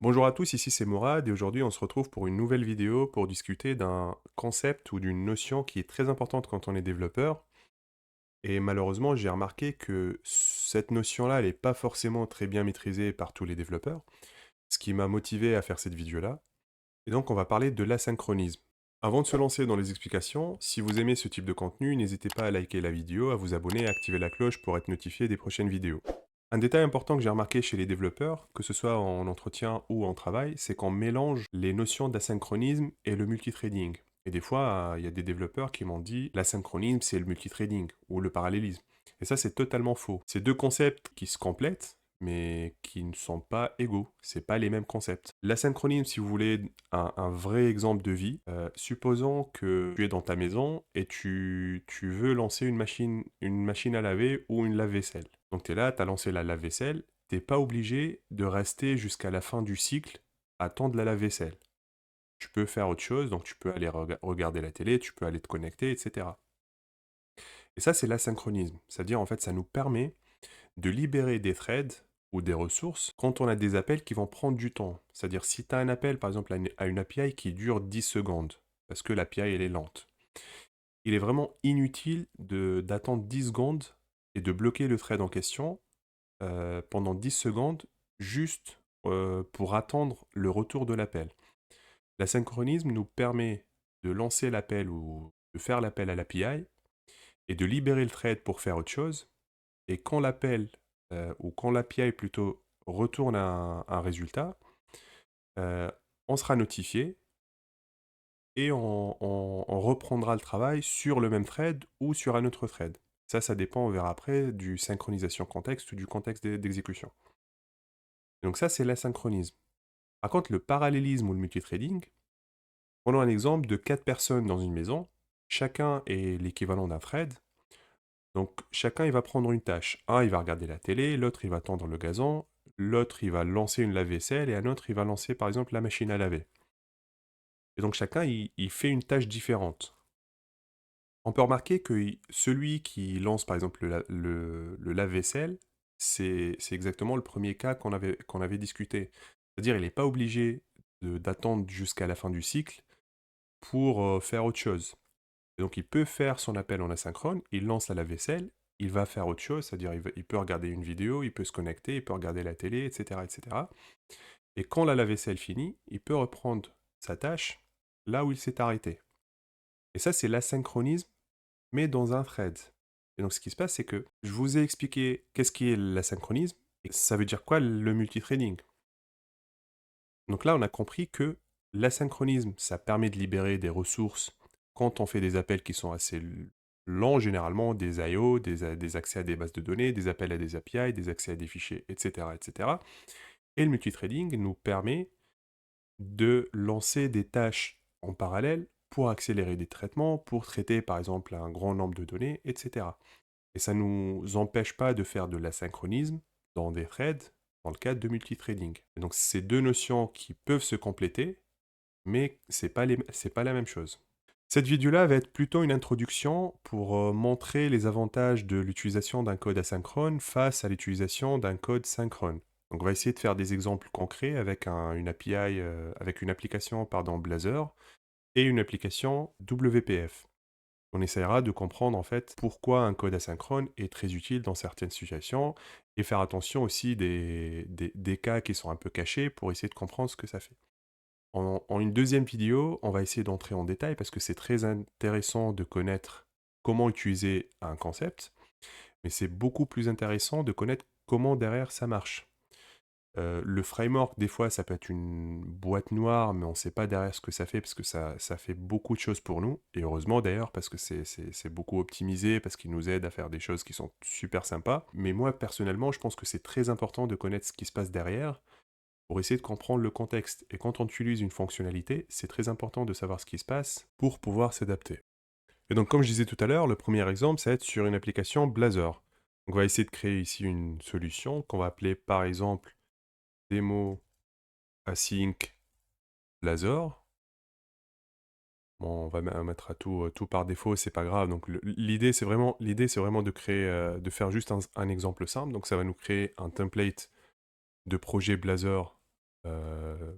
Bonjour à tous, ici c'est Mourad et aujourd'hui on se retrouve pour une nouvelle vidéo pour discuter d'un concept ou d'une notion qui est très importante quand on est développeur. Et malheureusement, j'ai remarqué que cette notion-là, elle n'est pas forcément très bien maîtrisée par tous les développeurs, ce qui m'a motivé à faire cette vidéo-là. Et donc on va parler de l'asynchronisme. Avant de se lancer dans les explications, si vous aimez ce type de contenu, n'hésitez pas à liker la vidéo, à vous abonner et à activer la cloche pour être notifié des prochaines vidéos. Un détail important que j'ai remarqué chez les développeurs, que ce soit en entretien ou en travail, c'est qu'on mélange les notions d'asynchronisme et le multithreading. Et des fois, il y a des développeurs qui m'ont dit l'asynchronisme, c'est le multithreading ou le parallélisme. Et ça, c'est totalement faux. C'est deux concepts qui se complètent, mais qui ne sont pas égaux. C'est pas les mêmes concepts. L'asynchronisme, si vous voulez un vrai exemple de vie, supposons que tu es dans ta maison et tu veux lancer une machine à laver ou une lave-vaisselle. Donc tu es là, tu as lancé la lave-vaisselle, t'es pas obligé de rester jusqu'à la fin du cycle à attendre la lave-vaisselle. Tu peux faire autre chose, donc tu peux aller regarder la télé, tu peux aller te connecter, etc. Et ça, c'est l'asynchronisme. C'est-à-dire, en fait, ça nous permet de libérer des threads ou des ressources quand on a des appels qui vont prendre du temps. C'est-à-dire, si tu as un appel, par exemple, à une API qui dure 10 secondes, parce que l'API, elle est lente, il est vraiment inutile d'attendre 10 secondes et de bloquer le thread en question pendant 10 secondes juste pour attendre le retour de l'appel. L'asynchronisme nous permet de lancer l'appel ou de faire l'appel à l'API et de libérer le thread pour faire autre chose. Et quand l'appel, ou quand l'API plutôt retourne un résultat, euh, on sera notifié et on reprendra le travail sur le même thread ou sur un autre thread. Ça dépend, on verra après, du synchronisation contexte ou du contexte d'exécution. Donc ça, c'est l'asynchronisme. Par contre, le parallélisme ou le multithreading, prenons un exemple de 4 personnes dans une maison, chacun est l'équivalent d'un thread, donc chacun il va prendre une tâche. Un il va regarder la télé, l'autre il va tendre le gazon, l'autre il va lancer une lave-vaisselle et un autre il va lancer par exemple la machine à laver. Et donc chacun il fait une tâche différente. On peut remarquer que celui qui lance par exemple le lave-vaisselle, c'est exactement le premier cas qu'on avait discuté. C'est-à-dire il n'est pas obligé d'attendre jusqu'à la fin du cycle pour faire autre chose. Et donc il peut faire son appel en asynchrone, il lance la lave-vaisselle, il va faire autre chose, c'est-à-dire il peut regarder une vidéo, il peut se connecter, il peut regarder la télé, etc. etc. Et quand la lave-vaisselle finit, il peut reprendre sa tâche là où il s'est arrêté. Et ça, c'est l'asynchronisme, mais dans un thread. Et donc ce qui se passe, c'est que je vous ai expliqué qu'est-ce qui est l'asynchronisme, et ça veut dire quoi le multithreading. Donc là, on a compris que l'asynchronisme, ça permet de libérer des ressources quand on fait des appels qui sont assez lents, généralement, des I/O, des accès à des bases de données, des appels à des API, des accès à des fichiers, etc. etc. Et le multithreading nous permet de lancer des tâches en parallèle pour accélérer des traitements, pour traiter par exemple un grand nombre de données, etc. Et ça ne nous empêche pas de faire de l'asynchronisme dans des threads dans le cadre de multithreading. Et donc c'est deux notions qui peuvent se compléter, mais c'est pas la même chose. Cette vidéo-là va être plutôt une introduction pour montrer les avantages de l'utilisation d'un code asynchrone face à l'utilisation d'un code synchrone. Donc on va essayer de faire des exemples concrets avec une API, avec une application Blazor et une application WPF. On essaiera de comprendre en fait pourquoi un code asynchrone est très utile dans certaines situations et faire attention aussi des cas qui sont un peu cachés pour essayer de comprendre ce que ça fait. En une deuxième vidéo, on va essayer d'entrer en détail parce que c'est très intéressant de connaître comment utiliser un concept, mais c'est beaucoup plus intéressant de connaître comment derrière ça marche. Le framework, des fois, ça peut être une boîte noire, mais on ne sait pas derrière ce que ça fait, parce que ça fait beaucoup de choses pour nous. Et heureusement d'ailleurs, parce que c'est beaucoup optimisé, parce qu'il nous aide à faire des choses qui sont super sympas. Mais moi, personnellement, je pense que c'est très important de connaître ce qui se passe derrière pour essayer de comprendre le contexte. Et quand on utilise une fonctionnalité, c'est très important de savoir ce qui se passe pour pouvoir s'adapter. Et donc, comme je disais tout à l'heure, le premier exemple, ça va être sur une application Blazor. Donc, on va essayer de créer ici une solution qu'on va appeler par exemple démo async Blazor. Bon, on va mettre à tout par défaut, c'est pas grave. Donc l'idée c'est vraiment de créer, de faire juste un exemple simple. Donc ça va nous créer un template de projet Blazor euh,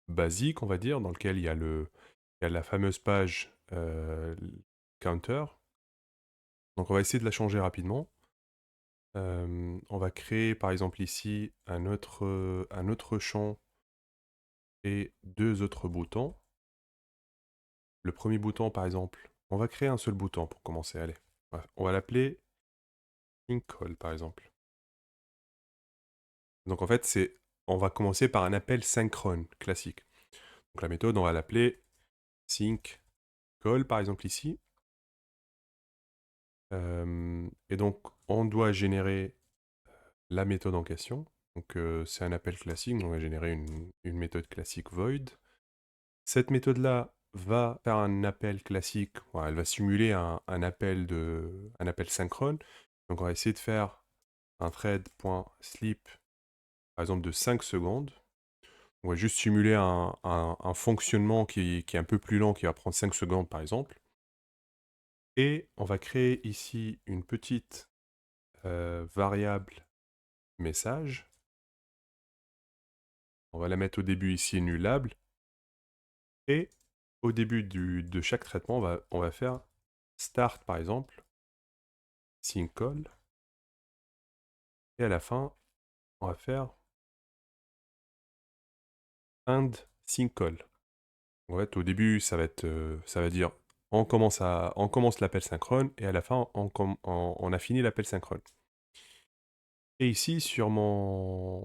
basique, on va dire, dans lequel il y a la fameuse page counter. Donc on va essayer de la changer rapidement. On va créer par exemple ici un autre champ et deux autres boutons. Le premier bouton par exemple, on va créer un seul bouton pour commencer. Allez, on va l'appeler syncall par exemple. Donc en fait, on va commencer par un appel synchrone classique. Donc la méthode, on va l'appeler sync call par exemple ici. Et donc on doit générer la méthode en question. Donc c'est un appel classique, donc on va générer une méthode classique void. Cette méthode-là va faire un appel classique, voilà, elle va simuler un appel synchrone. Donc on va essayer de faire un thread.sleep, par exemple de 5 secondes. On va juste simuler un fonctionnement qui est un peu plus lent, qui va prendre 5 secondes par exemple. Et on va créer ici une petite variable message. On va la mettre au début ici nullable. Et au début de chaque traitement, on va faire start par exemple, sync call. Et à la fin, on va faire end sync call. En fait, au début, ça va dire on commence l'appel synchrone et à la fin, on a fini l'appel synchrone. Et ici, sur mon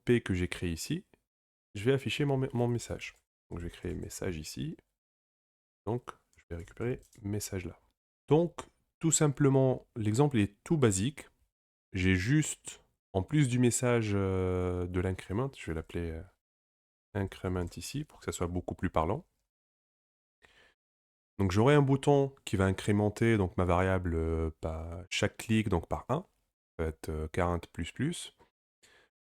P que j'ai créé ici, je vais afficher mon message. Donc, je vais créer message ici. Donc, je vais récupérer message là. Donc, tout simplement, l'exemple est tout basique. J'ai juste, en plus du message de l'incrément, je vais l'appeler increment ici pour que ça soit beaucoup plus parlant. Donc j'aurai un bouton qui va incrémenter donc, ma variable chaque clic donc par 1, ça va être 40 plus plus.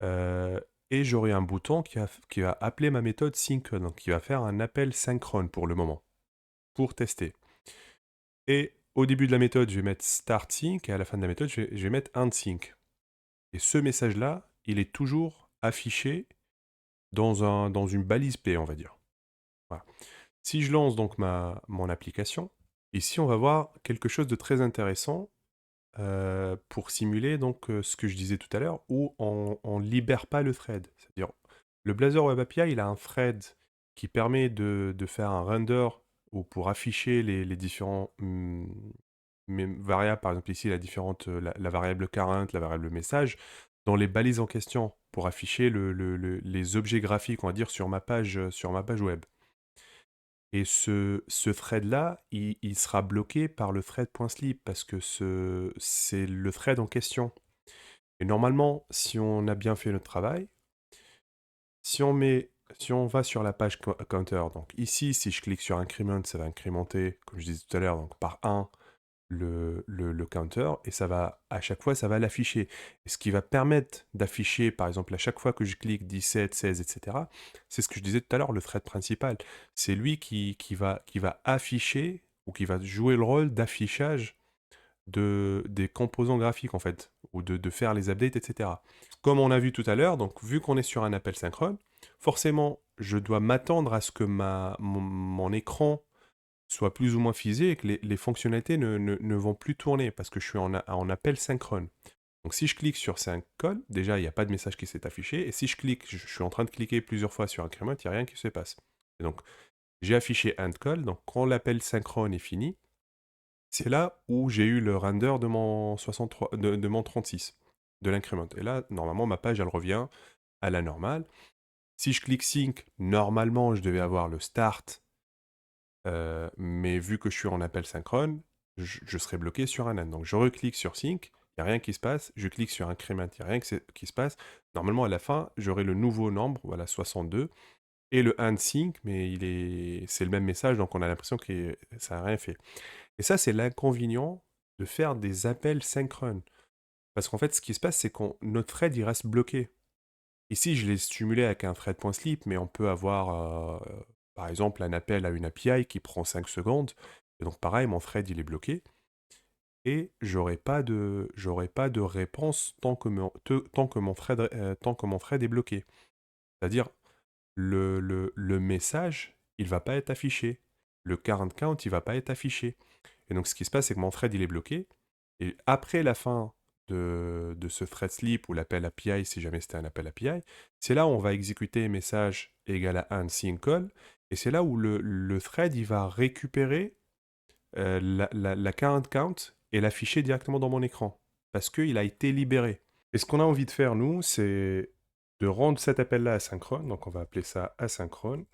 Et j'aurai un bouton qui va appeler ma méthode sync, donc qui va faire un appel synchrone pour le moment, pour tester. Et au début de la méthode, je vais mettre start sync et à la fin de la méthode, je vais mettre end sync. Et ce message-là, il est toujours affiché dans une balise P, on va dire. Voilà. Si je lance donc mon application, ici on va voir quelque chose de très intéressant pour simuler donc ce que je disais tout à l'heure, où on ne libère pas le thread. C'est-à-dire, le Blazor Web API, il a un thread qui permet de faire un render ou pour afficher les différents variables, par exemple ici la variable current, la variable message, dans les balises en question pour afficher les objets graphiques, on va dire, sur ma page web. Et ce thread-là, il sera bloqué par le thread.sleep parce que c'est le thread en question. Et normalement, si on a bien fait notre travail, si on va sur la page counter, donc ici, si je clique sur increment, ça va incrémenter, comme je disais tout à l'heure, donc par 1 le counter, et ça va, à chaque fois, ça va l'afficher. Et ce qui va permettre d'afficher, par exemple, à chaque fois que je clique 17, 16, etc., c'est ce que je disais tout à l'heure, le thread principal. C'est lui qui va afficher, ou qui va jouer le rôle d'affichage des composants graphiques, en fait, ou de faire les updates, etc. Comme on a vu tout à l'heure, donc vu qu'on est sur un appel synchrone, forcément, je dois m'attendre à ce que mon écran soit plus ou moins figé et que les fonctionnalités ne vont plus tourner parce que je suis en appel synchrone. Donc si je clique sur sync call, déjà il n'y a pas de message qui s'est affiché, et si je clique, je suis en train de cliquer plusieurs fois sur increment, il n'y a rien qui se passe. Et donc j'ai affiché end call, donc quand l'appel synchrone est fini, c'est là où j'ai eu le render de mon 63, de mon 36, de l'increment. Et là, normalement, ma page, elle revient à la normale. Si je clique sync, normalement, je devais avoir le start, mais vu que je suis en appel synchrone, je serai bloqué sur un end. Donc je reclique sur sync, il n'y a rien qui se passe. Je clique sur increment, il n'y a rien qui se passe. Normalement, à la fin, j'aurai le nouveau nombre, voilà, 62, et le end sync, mais c'est le même message, donc on a l'impression que ça n'a rien fait. Et ça, c'est l'inconvénient de faire des appels synchrones. Parce qu'en fait, ce qui se passe, c'est que notre thread, il reste bloqué. Ici, je l'ai stimulé avec un thread.sleep, mais on peut avoir, par exemple, un appel à une API qui prend 5 secondes. Et donc, pareil, mon thread, il est bloqué. Et j'aurai pas de réponse tant que mon thread est bloqué. C'est-à-dire, le message, il va pas être affiché. Le current count, il va pas être affiché. Et donc, ce qui se passe, c'est que mon thread, il est bloqué. Et après la fin de ce thread sleep ou l'appel API, si jamais c'était un appel API, c'est là où on va exécuter message égal à unseen call. Et c'est là où le thread, il va récupérer la current count et l'afficher directement dans mon écran. Parce qu'il a été libéré. Et ce qu'on a envie de faire, nous, c'est de rendre cet appel-là asynchrone. Donc on va appeler ça asynchrone.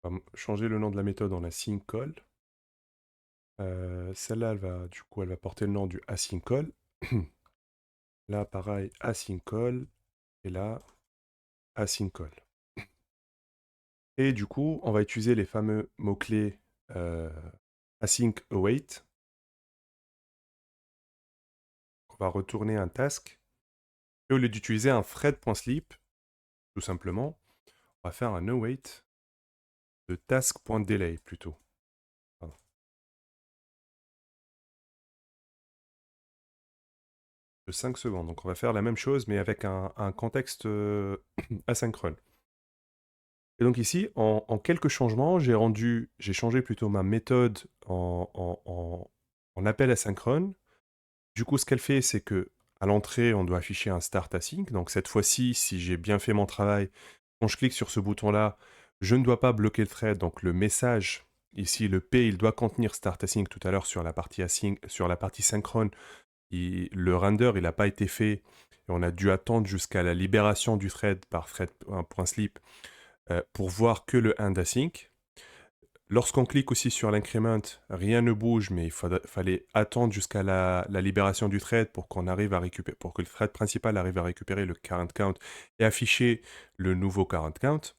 On va changer le nom de la méthode en async call. Celle-là, du coup, elle va porter le nom du async call. Là, pareil, async call. Et là, async call. Et du coup, on va utiliser les fameux mots-clés async await. On va retourner un task. Et au lieu d'utiliser un thread.sleep, tout simplement, on va faire un await de task.delay plutôt. Pardon. De 5 secondes. Donc on va faire la même chose, mais avec un contexte asynchrone. Et donc ici, en quelques changements, j'ai changé plutôt ma méthode en appel asynchrone. Du coup, ce qu'elle fait, c'est que à l'entrée, on doit afficher un start async. Donc cette fois-ci, si j'ai bien fait mon travail, quand je clique sur ce bouton-là, je ne dois pas bloquer le thread. Donc le message, ici, le P, il doit contenir start async tout à l'heure sur la partie async, sur la partie synchrone. Le render, il n'a pas été fait. Et on a dû attendre jusqu'à la libération du thread par thread.sleep pour voir que le end async. Lorsqu'on clique aussi sur l'increment, rien ne bouge, mais il fallait attendre jusqu'à la libération du thread pour qu'on arrive à récupérer, pour que le thread principal arrive à récupérer le current count et afficher le nouveau current count.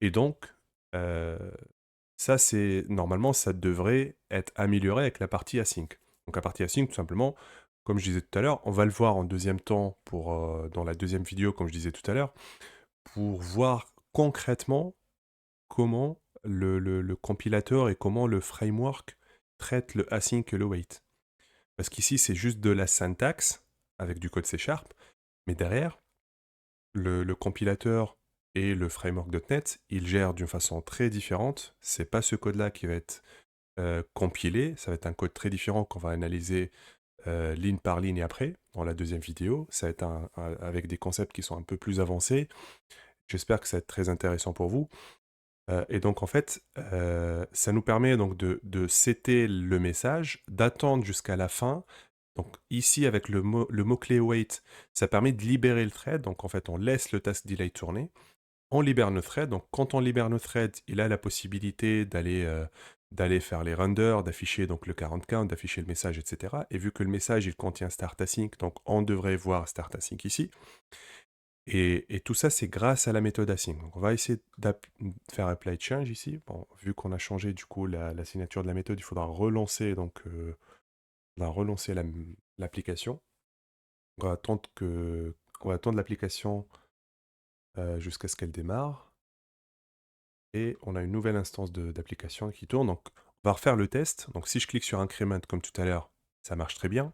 Et donc, ça c'est normalement ça devrait être amélioré avec la partie async. Donc la partie async, tout simplement, comme je disais tout à l'heure, on va le voir en deuxième temps dans la deuxième vidéo, comme je disais tout à l'heure, pour voir concrètement comment le compilateur et comment le framework traite le async et le wait. Parce qu'ici, c'est juste de la syntaxe avec du code C#, mais derrière, le compilateur et le framework.NET, ils gèrent d'une façon très différente. C'est pas ce code-là qui va être compilé, ça va être un code très différent qu'on va analyser ligne par ligne après, dans la deuxième vidéo. Ça va être avec des concepts qui sont un peu plus avancés. J'espère que ça va être très intéressant pour vous. Et donc en fait, ça nous permet donc de setter le message, d'attendre jusqu'à la fin. Donc ici, avec le mot-clé wait, ça permet de libérer le thread. Donc en fait, on laisse le task delay tourner. On libère notre thread. Donc quand on libère notre thread, il a la possibilité d'aller faire les renders, d'afficher donc le current count, d'afficher le message, etc. Et vu que le message, il contient start async, donc on devrait voir start async ici. Et tout ça, c'est grâce à la méthode async. Donc, on va essayer de faire apply change ici. Bon, vu qu'on a changé du coup la signature de la méthode, il faudra relancer l'application. On va attendre l'application jusqu'à ce qu'elle démarre. Et on a une nouvelle instance d'application qui tourne. Donc, on va refaire le test. Donc, si je clique sur increment comme tout à l'heure, ça marche très bien.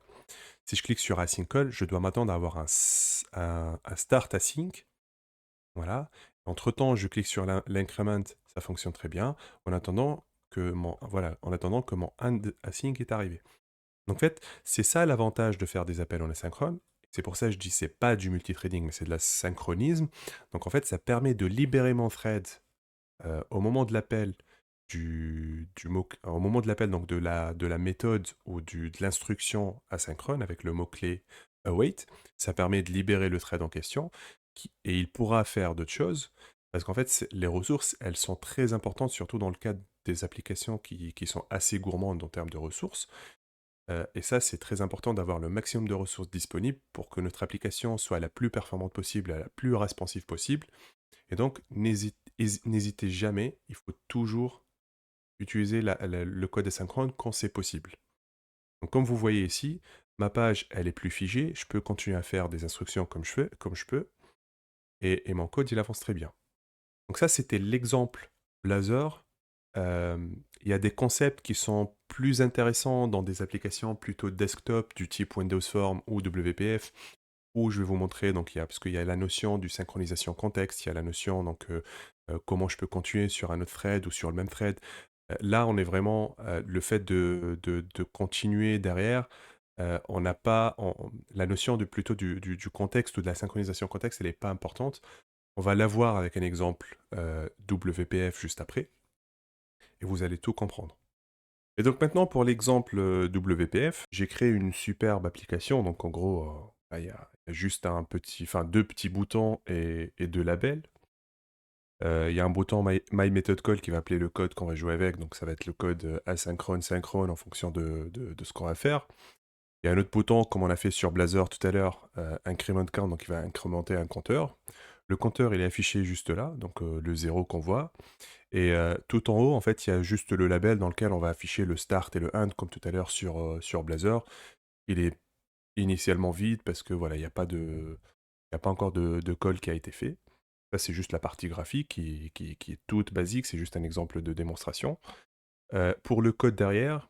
Si je clique sur async call, je dois m'attendre à avoir un start async. Voilà. Entre-temps, je clique sur l'increment, ça fonctionne très bien, en attendant que mon end async est arrivé. Donc en fait, c'est ça l'avantage de faire des appels en asynchrone. C'est pour ça que je dis c'est pas du multithreading, mais c'est de la synchronisme. Donc en fait, ça permet de libérer mon thread au moment de l'appel au moment de l'appel donc de la méthode ou de l'instruction asynchrone avec le mot-clé await. Ça permet de libérer le thread en question et il pourra faire d'autres choses parce qu'en fait les ressources elles sont très importantes surtout dans le cadre des applications qui sont assez gourmandes en termes de ressources. Et ça c'est très important d'avoir le maximum de ressources disponibles pour que notre application soit la plus performante possible, la plus responsive possible. Et donc, n'hésitez jamais, il faut toujours utiliser le code asynchrone quand c'est possible. Donc, comme vous voyez ici, ma page, elle est plus figée, je peux continuer à faire des instructions comme je peux, et mon code, il avance très bien. Donc ça, c'était l'exemple Blazor. Il y a des concepts qui sont plus intéressants dans des applications plutôt desktop du type Windows Form ou WPF, où je vais vous montrer, donc parce qu'il y a la notion du synchronisation contexte, il y a la notion donc comment je peux continuer sur un autre thread ou sur le même thread. Là, on est vraiment le fait de continuer derrière, on n'a pas la notion de plutôt du contexte ou de la synchronisation contexte, elle n'est pas importante. On va la voir avec un exemple WPF juste après, et vous allez tout comprendre. Et donc maintenant, pour l'exemple WPF, j'ai créé une superbe application. Donc en gros, bah, il y a juste enfin, deux petits boutons et deux labels. Il y a un bouton My Method Call qui va appeler le code qu'on va jouer avec. Donc ça va être le code asynchrone, synchrone en fonction de ce qu'on va faire. Il y a un autre bouton, comme on a fait sur Blazor tout à l'heure, Increment Count, donc il va incrémenter un compteur. Le compteur, il est affiché juste là, donc le 0 qu'on voit. Et tout en haut, en fait, il y a juste le label dans lequel on va afficher le start et le end, comme tout à l'heure sur Blazor. Il est initialement vide parce que voilà, il y a pas encore de call qui a été fait. Ça, c'est juste la partie graphique qui est toute basique, c'est juste un exemple de démonstration. Pour le code derrière,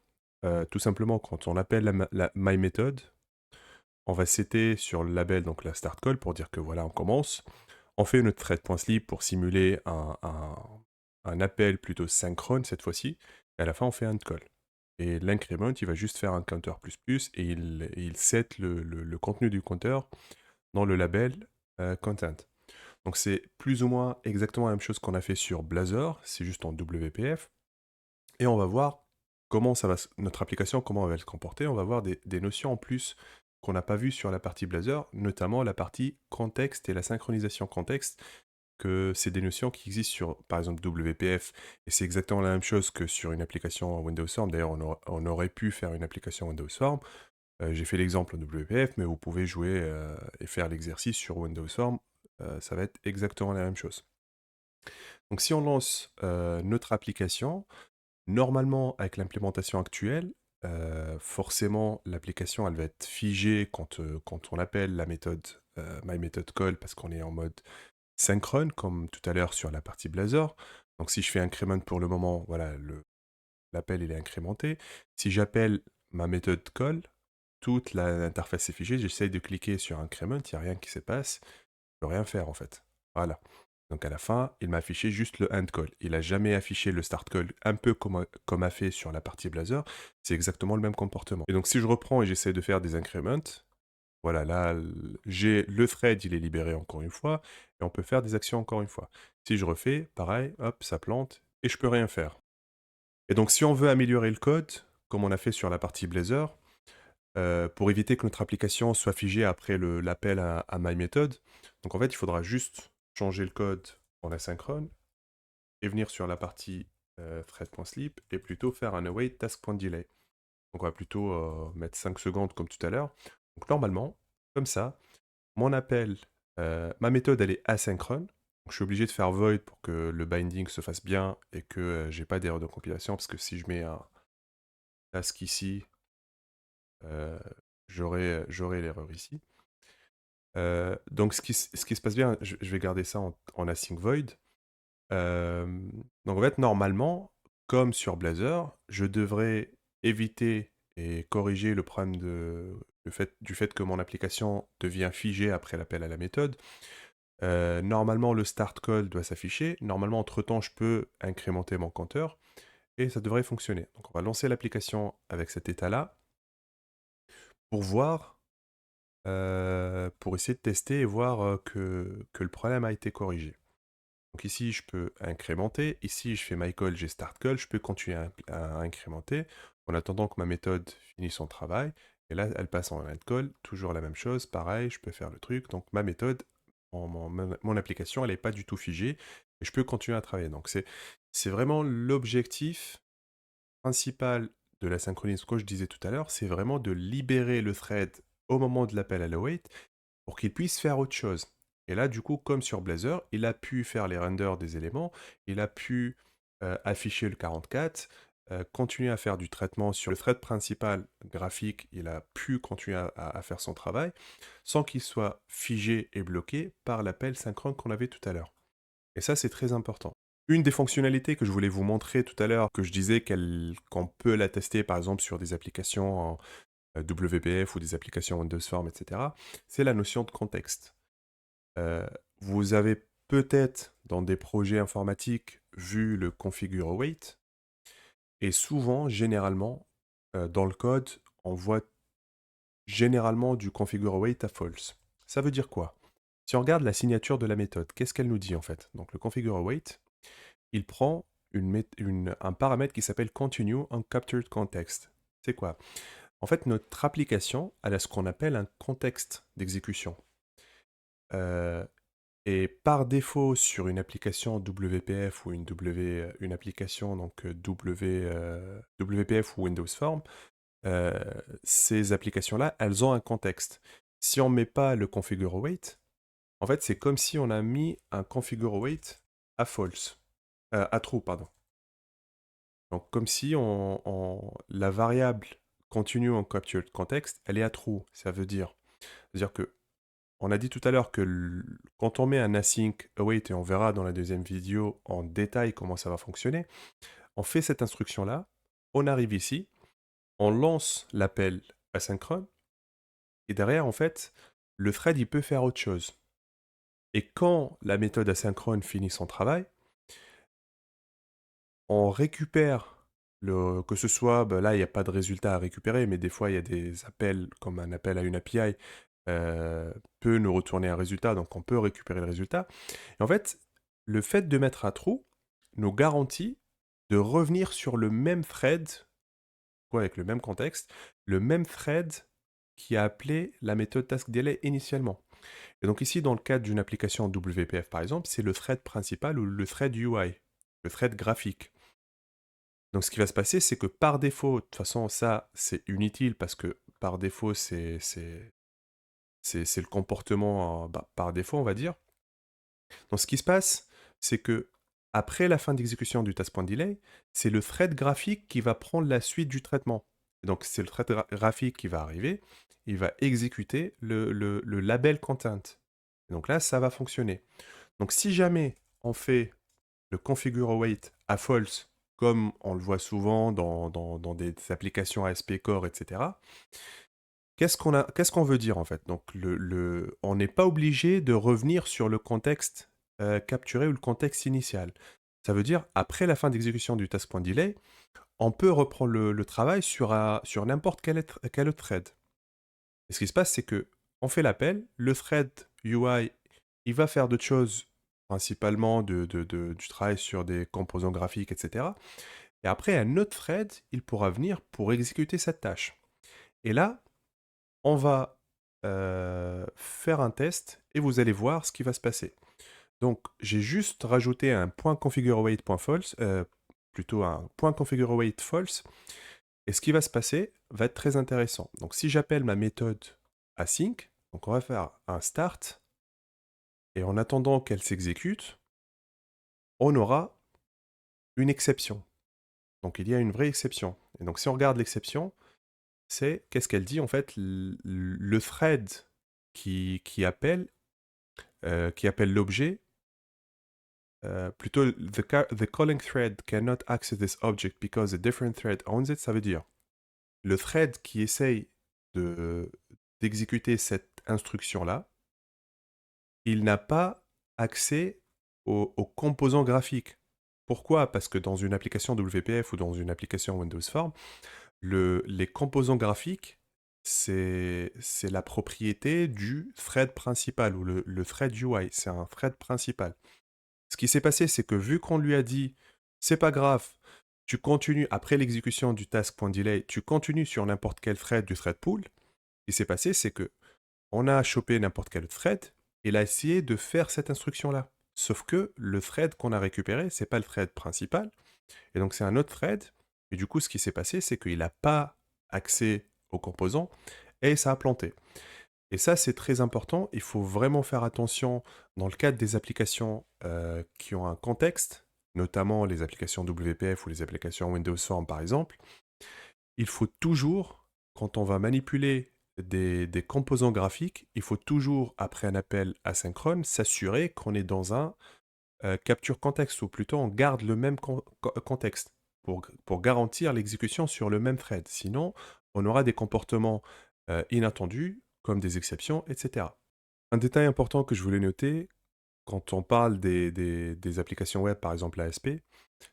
tout simplement, quand on appelle la myMethod, on va setter sur le label donc la start call pour dire que voilà, on commence. On fait notre thread.sleep pour simuler un appel plutôt synchrone cette fois-ci. Et à la fin, on fait un call. Et l'increment, il va juste faire un counter plus plus et il set le contenu du compteur dans le label content. Donc c'est plus ou moins exactement la même chose qu'on a fait sur Blazor, c'est juste en WPF. Et on va voir comment notre application, comment elle va se comporter. On va voir des notions en plus qu'on n'a pas vues sur la partie Blazor, notamment la partie contexte et la synchronisation contexte, que c'est des notions qui existent sur, par exemple, WPF, et c'est exactement la même chose que sur une application Windows Form. D'ailleurs, on aurait pu faire une application Windows Form. J'ai fait l'exemple en WPF, mais vous pouvez jouer et faire l'exercice sur Windows Form. Ça va être exactement la même chose. Donc si on lance notre application, normalement, avec l'implémentation actuelle, forcément, l'application, elle va être figée quand on appelle la méthode myMethodCall parce qu'on est en mode synchrone, comme tout à l'heure sur la partie Blazor. Donc si je fais increment pour le moment, voilà, l'appel il est incrémenté. Si j'appelle ma méthode call, toute l'interface est figée, j'essaye de cliquer sur increment, il n'y a rien qui se passe, je peux rien faire en fait. Voilà. Donc à la fin, il m'a affiché juste le end call. Il n'a jamais affiché le start call, un peu comme a fait sur la partie Blazor. C'est exactement le même comportement. Et donc si je reprends et j'essaie de faire des increments, voilà, là, j'ai le thread, il est libéré encore une fois, et on peut faire des actions encore une fois. Si je refais, pareil, hop, ça plante, et je peux rien faire. Et donc si on veut améliorer le code, comme on a fait sur la partie Blazor, pour éviter que notre application soit figée après l'appel à myMethod, donc en fait, il faudra juste changer le code en asynchrone, et venir sur la partie thread.sleep, et plutôt faire un await task.delay. Donc on va plutôt mettre 5 secondes comme tout à l'heure. Donc normalement, comme ça, mon appel, ma méthode, elle est asynchrone. Donc je suis obligé de faire void pour que le binding se fasse bien et que j'ai pas d'erreur de compilation, parce que si je mets un task ici, euh, j'aurai l'erreur ici. Donc ce qui se passe bien, je vais garder ça en async void. Donc en fait, normalement, comme sur Blazor, je devrais éviter et corriger le problème du fait que mon application devient figée après l'appel à la méthode. Normalement, le start call doit s'afficher. Normalement, entre-temps, je peux incrémenter mon compteur et ça devrait fonctionner. Donc on va lancer l'application avec cet état-là pour voir, pour essayer de tester et voir que le problème a été corrigé. Donc ici, je peux incrémenter. Ici, je fais my call, j'ai start call. Je peux continuer à incrémenter en attendant que ma méthode finisse son travail. Et là, elle passe en end call. Toujours la même chose. Pareil, je peux faire le truc. Donc ma méthode, mon application, elle n'est pas du tout figée. Et je peux continuer à travailler. Donc c'est vraiment l'objectif principal de la synchronisation, comme je disais tout à l'heure, c'est vraiment de libérer le thread au moment de l'appel à l'await pour qu'il puisse faire autre chose. Et là, du coup, comme sur Blazor, il a pu faire les renders des éléments, il a pu afficher le 44, continuer à faire du traitement sur le thread principal graphique, il a pu continuer à faire son travail, sans qu'il soit figé et bloqué par l'appel synchrone qu'on avait tout à l'heure. Et ça, c'est très important. Une des fonctionnalités que je voulais vous montrer tout à l'heure, que je disais qu'on peut la tester par exemple sur des applications WPF ou des applications Windows Form, etc., c'est la notion de contexte. Euh, Vous avez peut-être dans des projets informatiques vu le configure await, et souvent, généralement, dans le code, on voit généralement du configure await à false. Ça veut dire quoi? Si on regarde la signature de la méthode, qu'est-ce qu'elle nous dit en fait? Donc le configure await, il prend un paramètre qui s'appelle continue uncaptured context. C'est quoi? En fait, notre application, elle a ce qu'on appelle un contexte d'exécution. Euh, et par défaut, sur une application WPF ou une application donc WPF ou Windows Form, euh, ces applications-là, elles ont un contexte. Si on ne met pas le configure await, en fait, c'est comme si on a mis un configure await à false, à true, pardon. Donc, comme si la variable continue en captured context, elle est à true. Ça veut dire que on a dit tout à l'heure que quand on met un async await, et on verra dans la deuxième vidéo en détail comment ça va fonctionner, on fait cette instruction-là, on arrive ici, on lance l'appel asynchrone, et derrière, en fait, le thread, il peut faire autre chose. Et quand la méthode asynchrone finit son travail, on récupère que ce soit, ben là, il n'y a pas de résultat à récupérer, mais des fois, il y a des appels, comme un appel à une API, peut nous retourner un résultat, donc on peut récupérer le résultat. Et en fait, le fait de mettre un trou nous garantit de revenir sur le même thread, quoi, avec le même contexte, le même thread qui a appelé la méthode taskDelay initialement. Et donc ici, dans le cadre d'une application WPF par exemple, c'est le thread principal ou le thread UI, le thread graphique. Donc ce qui va se passer, c'est que par défaut, de toute façon ça c'est inutile parce que par défaut c'est le comportement par défaut on va dire. Donc ce qui se passe, c'est que après la fin d'exécution du task.delay, c'est le thread graphique qui va prendre la suite du traitement. Donc c'est le thread graphique qui va arriver, il va exécuter le label content. Et donc là, ça va fonctionner. Donc si jamais on fait le configure await à false, comme on le voit souvent dans des applications ASP Core, etc., qu'est-ce qu'on veut dire en fait? Donc on n'est pas obligé de revenir sur le contexte capturé ou le contexte initial. Ça veut dire, après la fin d'exécution du task.delay, on peut reprendre le travail sur n'importe quel autre thread. Et ce qui se passe, c'est que on fait l'appel, le thread UI, il va faire d'autres choses, principalement du travail sur des composants graphiques, etc. Et après, un autre thread, il pourra venir pour exécuter cette tâche. Et là, on va faire un test et vous allez voir ce qui va se passer. Donc, j'ai juste rajouté un point configure await.false, plutôt un point configure await false. Et ce qui va se passer va être très intéressant. Donc, si j'appelle ma méthode async, donc on va faire un start, et en attendant qu'elle s'exécute, on aura une exception. Donc, il y a une vraie exception. Et donc, si on regarde l'exception, c'est qu'est-ce qu'elle dit en fait? Le thread qui appelle l'objet, plutôt the calling thread cannot access this object because a different thread owns it, ça veut dire le thread qui essaye d'exécuter cette instruction-là, il n'a pas accès aux composants graphiques. Pourquoi? Parce que dans une application WPF ou dans une application Windows Form, les composants graphiques, c'est la propriété du thread principal ou le thread UI, c'est un thread principal. Ce qui s'est passé, c'est que vu qu'on lui a dit, c'est pas grave, tu continues après l'exécution du task.delay, tu continues sur n'importe quel thread du thread pool, ce qui s'est passé, c'est que on a chopé n'importe quel thread, et il a essayé de faire cette instruction-là. Sauf que le thread qu'on a récupéré, c'est pas le thread principal, et donc c'est un autre thread, et du coup, ce qui s'est passé, c'est qu'il n'a pas accès aux composants, et ça a planté. Et ça, c'est très important. Il faut vraiment faire attention dans le cadre des applications qui ont un contexte, notamment les applications WPF ou les applications Windows Form par exemple. Il faut toujours, quand on va manipuler des composants graphiques, il faut toujours, après un appel asynchrone, s'assurer qu'on est dans un capture contexte, ou plutôt on garde le même contexte pour garantir l'exécution sur le même thread. Sinon, on aura des comportements inattendus, comme des exceptions, etc. Un détail important que je voulais noter, quand on parle des applications web, par exemple ASP,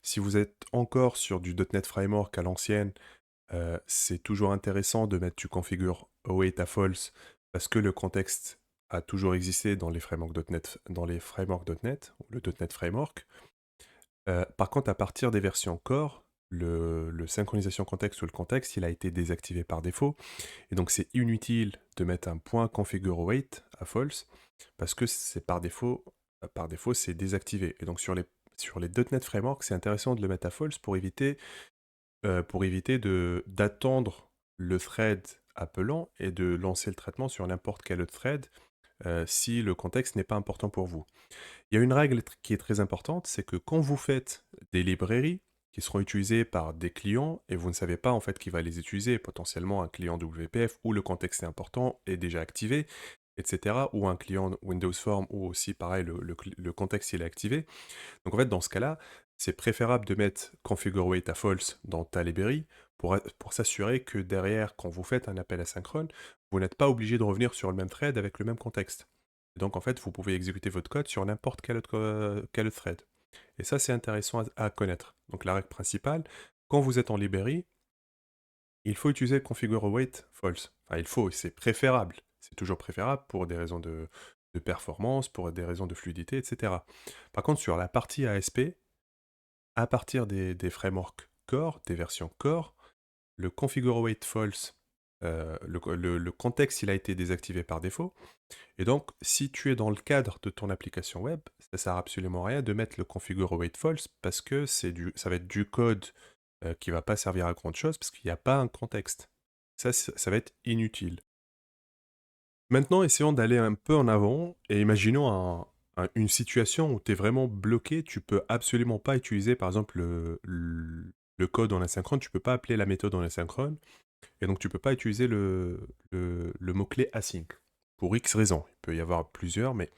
si vous êtes encore sur du .NET Framework à l'ancienne, c'est toujours intéressant de mettre tu configures await à false parce que le contexte a toujours existé dans les frameworks .NET, dans les frameworks .NET, ou le .NET Framework. Par contre, à partir des versions Core, le synchronisation contexte ou le contexte, il a été désactivé par défaut. Et donc, c'est inutile de mettre un point configure await à false parce que c'est par défaut, c'est désactivé. Et donc, sur les .NET Framework, c'est intéressant de le mettre à false pour éviter d'attendre le thread appelant et de lancer le traitement sur n'importe quel autre thread si le contexte n'est pas important pour vous. Il y a une règle qui est très importante, c'est que quand vous faites des librairies qui seront utilisées par des clients et vous ne savez pas en fait qui va les utiliser, potentiellement un client WPF où le contexte est important est déjà activé, etc. Ou un client Windows Form où aussi pareil le contexte il est activé. Donc en fait dans ce cas-là, c'est préférable de mettre configure wait à false dans ta librairie pour s'assurer que derrière, quand vous faites un appel asynchrone, vous n'êtes pas obligé de revenir sur le même thread avec le même contexte. Et donc en fait, vous pouvez exécuter votre code sur n'importe quel autre thread. Et ça, c'est intéressant à connaître. Donc la règle principale, quand vous êtes en librairie, il faut utiliser configure await false. Enfin, il faut, c'est préférable. C'est toujours préférable pour des raisons de performance, pour des raisons de fluidité, etc. Par contre, sur la partie ASP, à partir des frameworks Core, des versions Core, le configure await false, le contexte, il a été désactivé par défaut. Et donc, si tu es dans le cadre de ton application web, ça sert absolument à rien de mettre le configure await false parce que ça va être du code qui va pas servir à grand chose parce qu'il n'y a pas un contexte. Ça va être inutile. Maintenant, essayons d'aller un peu en avant et imaginons une situation où tu es vraiment bloqué, tu peux absolument pas utiliser par exemple le code en asynchrone, tu peux pas appeler la méthode en asynchrone, et donc tu peux pas utiliser le mot-clé async. Pour X raisons. Il peut y avoir plusieurs, mais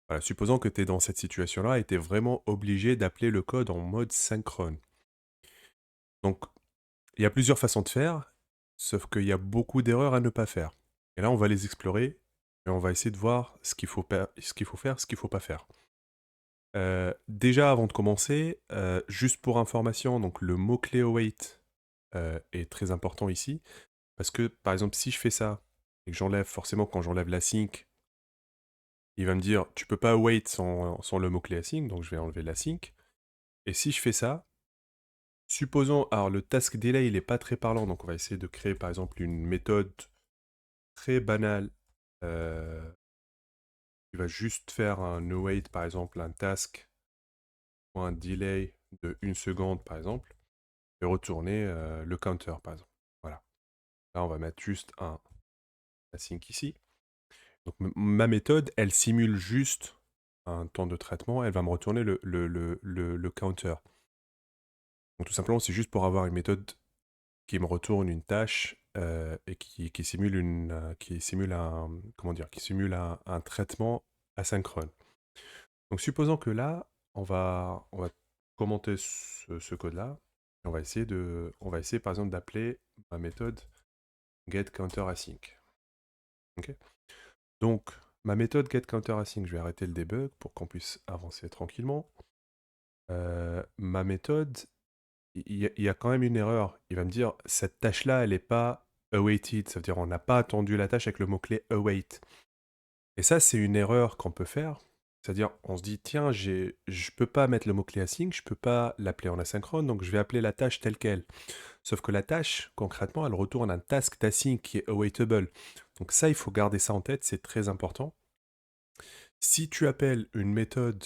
voilà, supposons que tu es dans cette situation-là et tu es vraiment obligé d'appeler le code en mode synchrone. Donc, il y a plusieurs façons de faire, sauf qu'il y a beaucoup d'erreurs à ne pas faire. Et là, on va les explorer et on va essayer de voir ce qu'il faut faire, ce qu'il faut pas faire. Déjà, avant de commencer, juste pour information, donc le mot-clé await est très important ici, parce que par exemple, si je fais ça et que j'enlève, forcément, quand j'enlève l'async, il va me dire tu peux pas await sans le mot-clé async, donc je vais enlever l'async. Et si je fais ça, supposons, alors le task delay il est pas très parlant, donc on va essayer de créer par exemple une méthode très banale qui va juste faire un await par exemple, un task ou un delay de 1 seconde par exemple, et retourner le counter par exemple. Voilà. Là on va mettre juste un async ici. Donc ma méthode, elle simule juste un temps de traitement, elle va me retourner le counter. Donc tout simplement, c'est juste pour avoir une méthode qui me retourne une tâche et qui simule comment dire, qui simule un traitement asynchrone. Donc supposons que là, on va commenter ce code-là, et on va essayer par exemple d'appeler ma méthode getCounterAsync. Ok. Donc ma méthode getCounterAsync, je vais arrêter le debug pour qu'on puisse avancer tranquillement. Ma méthode, il y a quand même une erreur. Il va me dire, cette tâche-là, elle n'est pas awaited. Ça veut dire, on n'a pas attendu la tâche avec le mot-clé await. Et ça, c'est une erreur qu'on peut faire. C'est-à-dire, on se dit, tiens, je peux pas mettre le mot-clé async, je peux pas l'appeler en asynchrone, donc je vais appeler la tâche telle qu'elle. Sauf que la tâche, concrètement, elle retourne un task d'async qui est awaitable. Donc ça, il faut garder ça en tête, c'est très important. Si tu appelles une méthode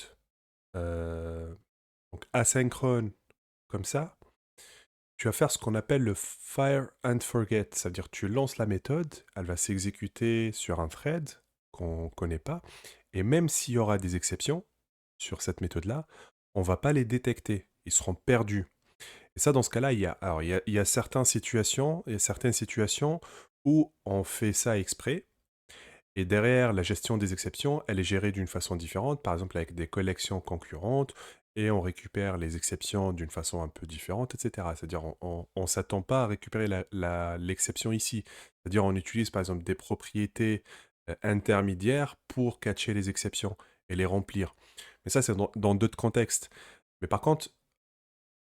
donc asynchrone comme ça, tu vas faire ce qu'on appelle le fire and forget. Ça veut dire que tu lances la méthode, elle va s'exécuter sur un thread qu'on ne connaît pas, et même s'il y aura des exceptions sur cette méthode-là, on ne va pas les détecter, ils seront perdus. Et ça, dans ce cas-là, il y a certaines situations où on fait ça exprès, et derrière, la gestion des exceptions, elle est gérée d'une façon différente, par exemple avec des collections concurrentes, et on récupère les exceptions d'une façon un peu différente, etc. C'est-à-dire on ne s'attend pas à récupérer l'exception ici. C'est-à-dire on utilise par exemple des propriétés intermédiaires pour catcher les exceptions et les remplir. Mais ça, c'est dans d'autres contextes. Mais par contre,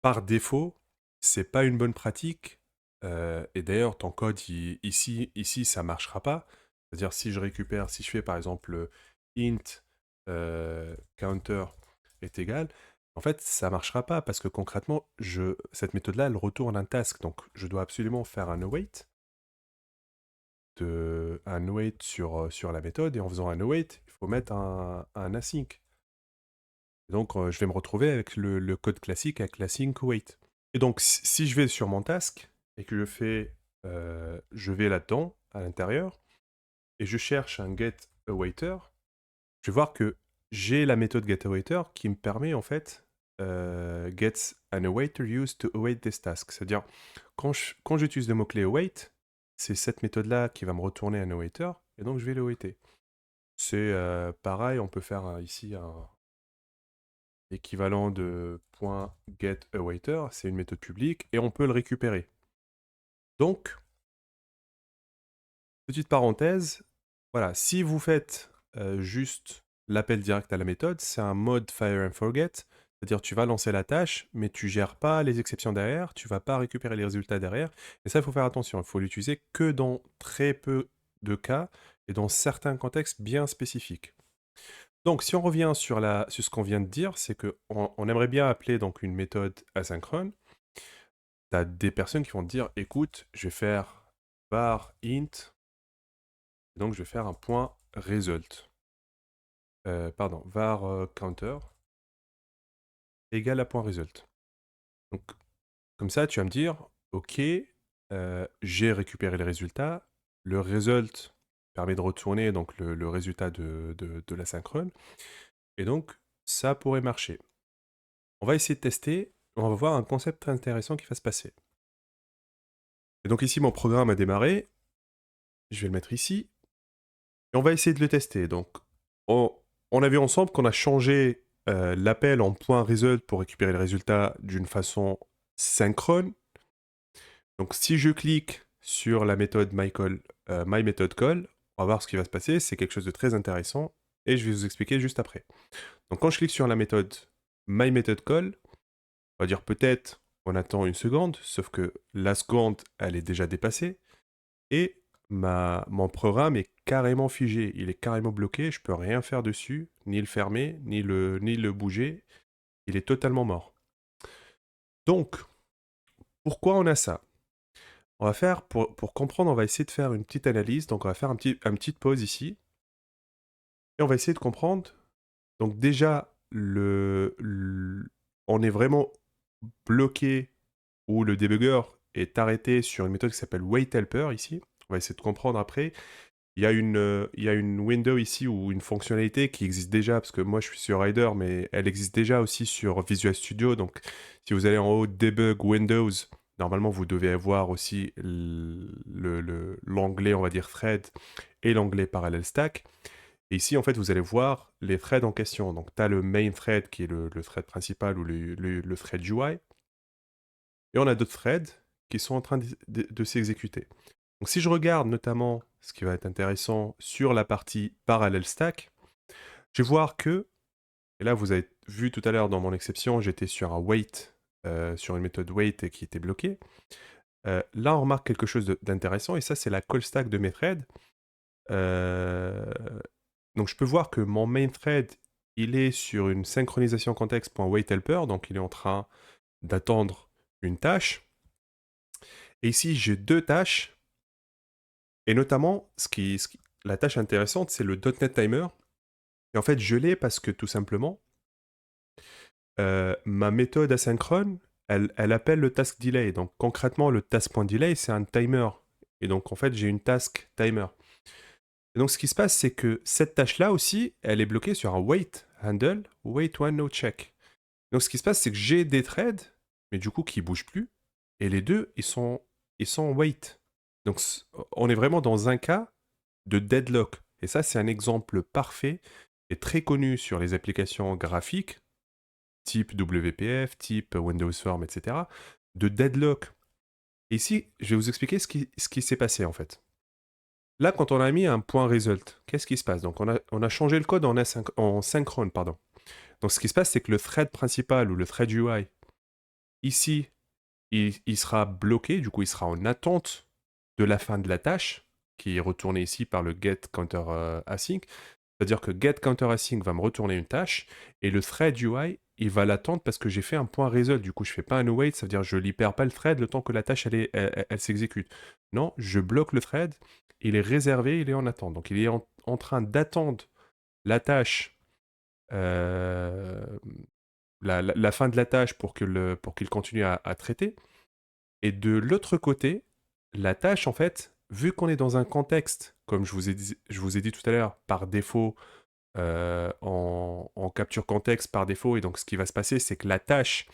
par défaut, c'est pas une bonne pratique. Et d'ailleurs, ton code, ici, ça marchera pas. C'est-à-dire, si je récupère, si je fais par exemple int counter est égal, en fait, ça marchera pas parce que concrètement, cette méthode-là, elle retourne un task. Donc, je dois absolument faire un await, sur la méthode. Et en faisant un await, il faut mettre un async. Donc, je vais me retrouver avec le code classique avec l'async await. Et donc, si je vais sur mon task et que je vais là-dedans, à l'intérieur, et je cherche un getAwaiter, je vais voir que j'ai la méthode getAwaiter qui me permet en fait gets an awaiter used to await this task. C'est-à-dire, quand j'utilise le mot-clé await, c'est cette méthode-là qui va me retourner un awaiter, et donc je vais l'awaiter. C'est pareil, on peut faire ici un équivalent de .getAwaiter, c'est une méthode publique, et on peut le récupérer. Donc, petite parenthèse, voilà, si vous faites juste l'appel direct à la méthode, c'est un mode fire and forget, c'est-à-dire tu vas lancer la tâche, mais tu gères pas les exceptions derrière, tu vas pas récupérer les résultats derrière, et ça il faut faire attention, il faut l'utiliser que dans très peu de cas et dans certains contextes bien spécifiques. Donc si on revient sur ce qu'on vient de dire, c'est qu'on aimerait bien appeler donc une méthode asynchrone. Tu as des personnes qui vont te dire, écoute, je vais faire var int. Donc je vais faire un point result. Pardon, var counter égale à point result. Donc comme ça, tu vas me dire, ok, j'ai récupéré le résultat. Le result permet de retourner donc le résultat de l'asynchrone. Et donc, ça pourrait marcher. On va essayer de tester. On va voir un concept très intéressant qui va se passer. Et donc ici, mon programme a démarré. Je vais le mettre ici. Et on va essayer de le tester. Donc, on a vu ensemble qu'on a changé l'appel en point result pour récupérer le résultat d'une façon synchrone. Donc, si je clique sur la méthode myMethodCall, on va voir ce qui va se passer. C'est quelque chose de très intéressant et je vais vous expliquer juste après. Donc, quand je clique sur la méthode myMethodCall, on va dire peut-être on attend une seconde, sauf que la seconde, elle est déjà dépassée. Et mon programme est carrément figé, il est carrément bloqué, je peux rien faire dessus, ni le fermer, ni le bouger, il est totalement mort. Donc, pourquoi on a ça? On va faire, pour comprendre, on va essayer de faire une petite analyse, donc on va faire une petite pause ici, et on va essayer de comprendre. Donc déjà, on est vraiment bloqué, ou le debugger est arrêté sur une méthode qui s'appelle waitHelper ici. On va essayer de comprendre après. Il y a une window ici ou une fonctionnalité qui existe déjà, parce que moi je suis sur Rider, mais elle existe déjà aussi sur Visual Studio. Donc si vous allez en haut, Debug Windows, normalement vous devez avoir aussi l'onglet, on va dire, Thread et l'onglet Parallel Stack. Et ici, en fait, vous allez voir les threads en question. Donc tu as le main thread qui est le thread principal ou le thread UI. Et on a d'autres threads qui sont en train de s'exécuter. Donc si je regarde notamment ce qui va être intéressant sur la partie Parallel Stack, je vais voir que, et là vous avez vu tout à l'heure dans mon exception, j'étais sur un wait, sur une méthode wait qui était bloquée. Là on remarque quelque chose d'intéressant, et ça c'est la call stack de mes threads. Donc je peux voir que mon main thread, il est sur une synchronisation contexte.waitHelper, donc il est en train d'attendre une tâche. Et ici j'ai deux tâches. Et notamment, la tâche intéressante, c'est le .NET Timer. Et en fait, je l'ai parce que tout simplement, ma méthode asynchrone, elle appelle le task delay. Donc concrètement, le task.delay, c'est un timer. Et donc en fait, j'ai une task timer. Et donc ce qui se passe, c'est que cette tâche-là aussi, elle est bloquée sur un wait handle, wait one no check. Donc ce qui se passe, c'est que j'ai des threads, mais du coup qui ne bougent plus. Et les deux, ils sont en wait. Donc on est vraiment dans un cas de deadlock. Et ça, c'est un exemple parfait et très connu sur les applications graphiques type WPF, type Windows Form, etc., de deadlock. Et ici, je vais vous expliquer ce qui s'est passé en fait. Là, quand on a mis un point result, qu'est-ce qui se passe? Donc, on a changé le code en synchrone, pardon. Donc, ce qui se passe, c'est que le thread principal ou le thread UI, ici, il sera bloqué, du coup, il sera en attente de la fin de la tâche, qui est retournée ici par le get counter async. C'est-à-dire que get counter async va me retourner une tâche, et le thread UI, il va l'attendre parce que j'ai fait un point result. Du coup, je fais pas un await, ça veut dire que je libère pas le thread le temps que la tâche elle s'exécute. Non, je bloque le thread, il est réservé, il est en attente. Donc il est en train d'attendre la tâche, euh, la fin de la tâche pour qu'il continue à traiter. Et de l'autre côté, la tâche, en fait, vu qu'on est dans un contexte, comme je vous ai dit tout à l'heure, par défaut, en capture contexte par défaut, et donc ce qui va se passer, c'est que la tâche,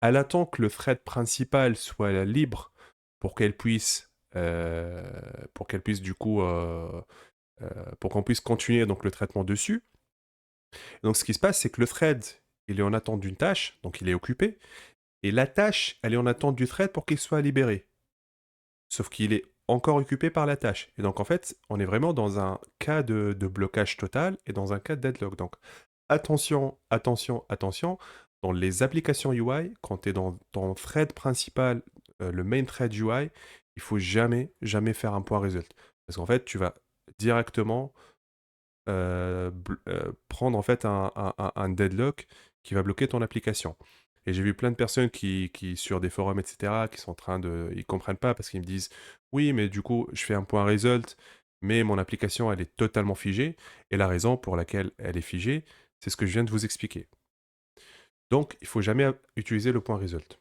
elle attend que le thread principal soit libre pour qu'elle puisse, du coup, pour qu'on puisse continuer donc le traitement dessus. Donc ce qui se passe, c'est que le thread, il est en attente d'une tâche, donc il est occupé, et la tâche, elle est en attente du thread pour qu'il soit libéré. Sauf qu'il est encore occupé par la tâche. Et donc en fait, on est vraiment dans un cas de blocage total et dans un cas de deadlock. Donc attention, attention, attention. Dans les applications UI, quand tu es dans ton thread principal, le main thread UI, il faut jamais, jamais faire un point result. Parce qu'en fait, tu vas directement prendre en fait un deadlock qui va bloquer ton application. Et j'ai vu plein de personnes qui sur des forums, etc., qui sont en train de... Ils comprennent pas parce qu'ils me disent, oui, mais du coup, je fais un point result, mais mon application, elle est totalement figée. Et la raison pour laquelle elle est figée, c'est ce que je viens de vous expliquer. Donc, il faut jamais utiliser le point result.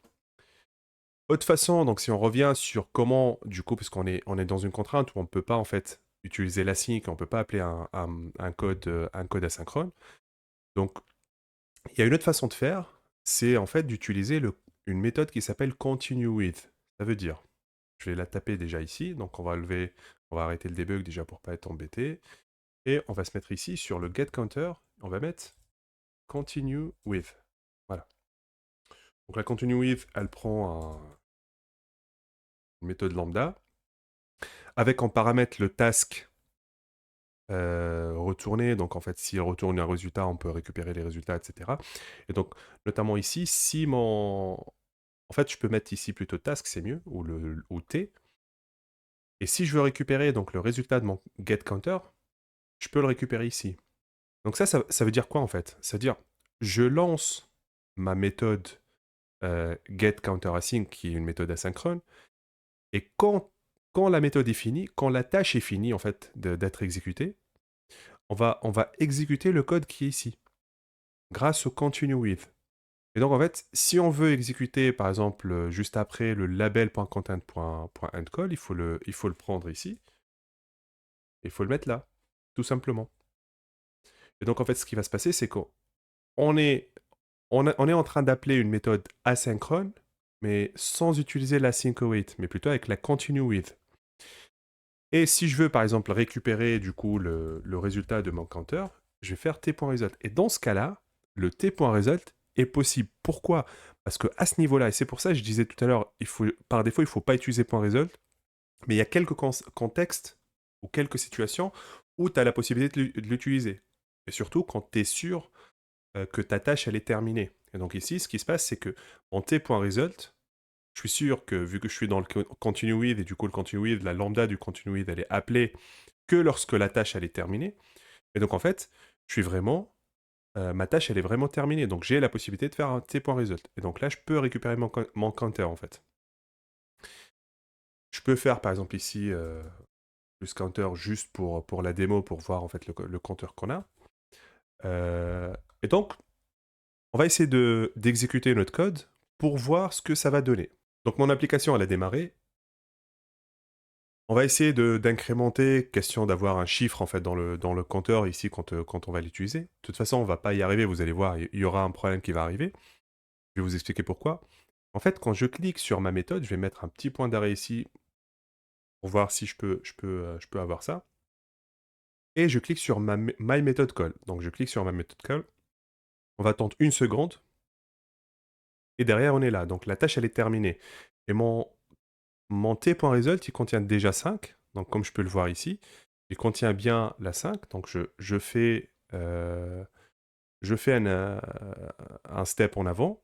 Autre façon, donc si on revient sur comment, du coup, parce on est dans une contrainte où on ne peut pas en fait utiliser l'async, on ne peut pas appeler un code asynchrone. Donc, il y a une autre façon de faire, c'est en fait d'utiliser une méthode qui s'appelle continue with. Ça veut dire, je vais la taper déjà ici, donc on va arrêter le debug déjà pour pas être embêté, et on va se mettre ici sur le get counter, on va mettre continue with. Voilà. Donc la continue with, elle prend une méthode lambda, avec en paramètre le task retourné. Donc en fait, s'il retourne un résultat, on peut récupérer les résultats, etc. Et donc, notamment ici, si mon... En fait, je peux mettre ici plutôt task, c'est mieux, ou T. Et si je veux récupérer donc le résultat de mon get counter, je peux le récupérer ici. Donc ça veut dire quoi en fait? Ça veut dire, je lance ma méthode get counter async, qui est une méthode asynchrone, et quand la méthode est finie, quand la tâche est finie en fait d'être exécutée, on va exécuter le code qui est ici, grâce au continue with. Et donc en fait, si on veut exécuter par exemple juste après le label.content.endcall, il faut le prendre ici, et il faut le mettre là, tout simplement. Et donc en fait, ce qui va se passer, c'est qu'on est, on est en train d'appeler une méthode asynchrone, mais sans utiliser l'async await, mais plutôt avec la continue with. Et si je veux par exemple récupérer du coup le résultat de mon counter, je vais faire t.result. Et dans ce cas-là, le t.result est possible. Pourquoi? Parce qu'à ce niveau-là, et c'est pour ça que je disais tout à l'heure, par défaut, il ne faut pas utiliser .result, mais il y a quelques contextes ou quelques situations où tu as la possibilité de l'utiliser. Et surtout quand tu es sûr que ta tâche, elle est terminée. Et donc ici, ce qui se passe, c'est que en t.result, je suis sûr que vu que je suis dans le continue with, et du coup le continue with, la lambda du continue with, elle est appelée que lorsque la tâche, elle est terminée. Et donc en fait, je suis vraiment... ma tâche, elle est vraiment terminée. Donc j'ai la possibilité de faire un t.result. Et donc là, je peux récupérer mon counter, en fait. Je peux faire, par exemple, ici, plus counter juste pour la démo, pour voir, en fait, le compteur qu'on a. Et donc, on va essayer d'exécuter notre code pour voir ce que ça va donner. Donc mon application, elle a démarré. On va essayer d'incrémenter, question d'avoir un chiffre en fait dans le compteur ici quand on va l'utiliser. De toute façon, on ne va pas y arriver, vous allez voir, il y aura un problème qui va arriver. Je vais vous expliquer pourquoi. En fait, quand je clique sur ma méthode, je vais mettre un petit point d'arrêt ici pour voir si je peux avoir ça. Et je clique sur my method call. Donc je clique sur ma method call. On va attendre une seconde. et derrière on est là. Donc la tâche elle est terminée. Et mon t.result il contient déjà 5, donc comme je peux le voir ici, il contient bien la 5, donc je fais un step en avant,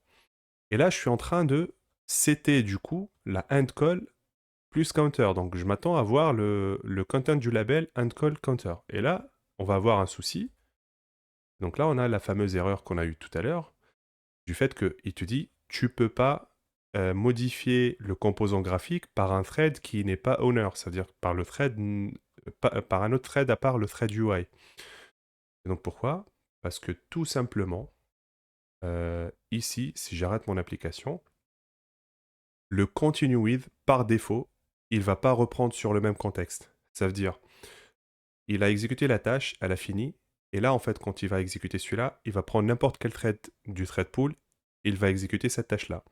et là je suis en train de setter du coup la end call plus counter, donc je m'attends à voir le content du label end call counter. Et là, on va avoir un souci. Donc là, on a la fameuse erreur qu'on a eue tout à l'heure, du fait qu'il te dit, tu peux pas modifier le composant graphique par un thread qui n'est pas owner, c'est-à-dire par le thread, par un autre thread à part le thread UI. Et donc pourquoi? Parce que tout simplement, ici, si j'arrête mon application, le continue with, par défaut, il va pas reprendre sur le même contexte. Ça veut dire, il a exécuté la tâche, elle a fini, et là, en fait, quand il va exécuter celui-là, il va prendre n'importe quel thread du thread pool, il va exécuter cette tâche-là.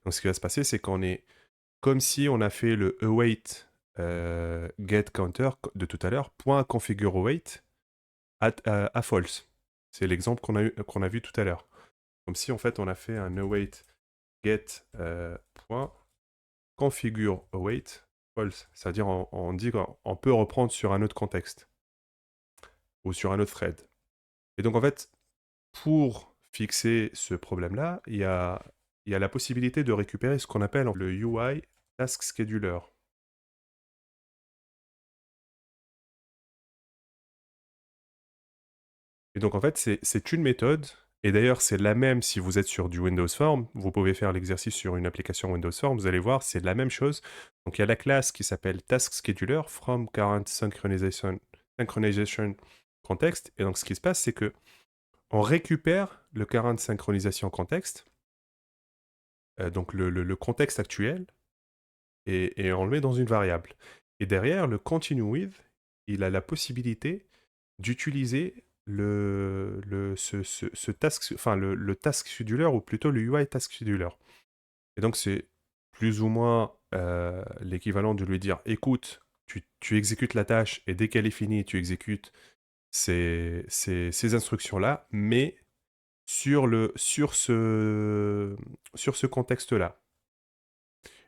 Donc ce qui va se passer, c'est qu'on est comme si on a fait le await get counter de tout à l'heure, point configure await à false. C'est l'exemple qu'on a vu tout à l'heure. Comme si en fait on a fait un await get point configure await false. C'est-à-dire on dit qu'on peut reprendre sur un autre contexte ou sur un autre thread. Et donc en fait, pour fixer ce problème-là, il y a la possibilité de récupérer ce qu'on appelle le UI Task Scheduler. Et donc en fait, c'est une méthode, et d'ailleurs c'est la même si vous êtes sur du Windows Form, vous pouvez faire l'exercice sur une application Windows Form, vous allez voir, c'est la même chose. Donc il y a la classe qui s'appelle Task Scheduler from current synchronization context, et donc ce qui se passe, c'est que on récupère le current synchronisation context, donc le contexte actuel, et on le met dans une variable. Et derrière, le continue with, il a la possibilité d'utiliser ce task, enfin le task scheduler, ou plutôt le UI task scheduler. Et donc c'est plus ou moins l'équivalent de lui dire, écoute, tu exécutes la tâche, et dès qu'elle est finie, tu exécutes ces instructions-là, mais sur ce contexte-là.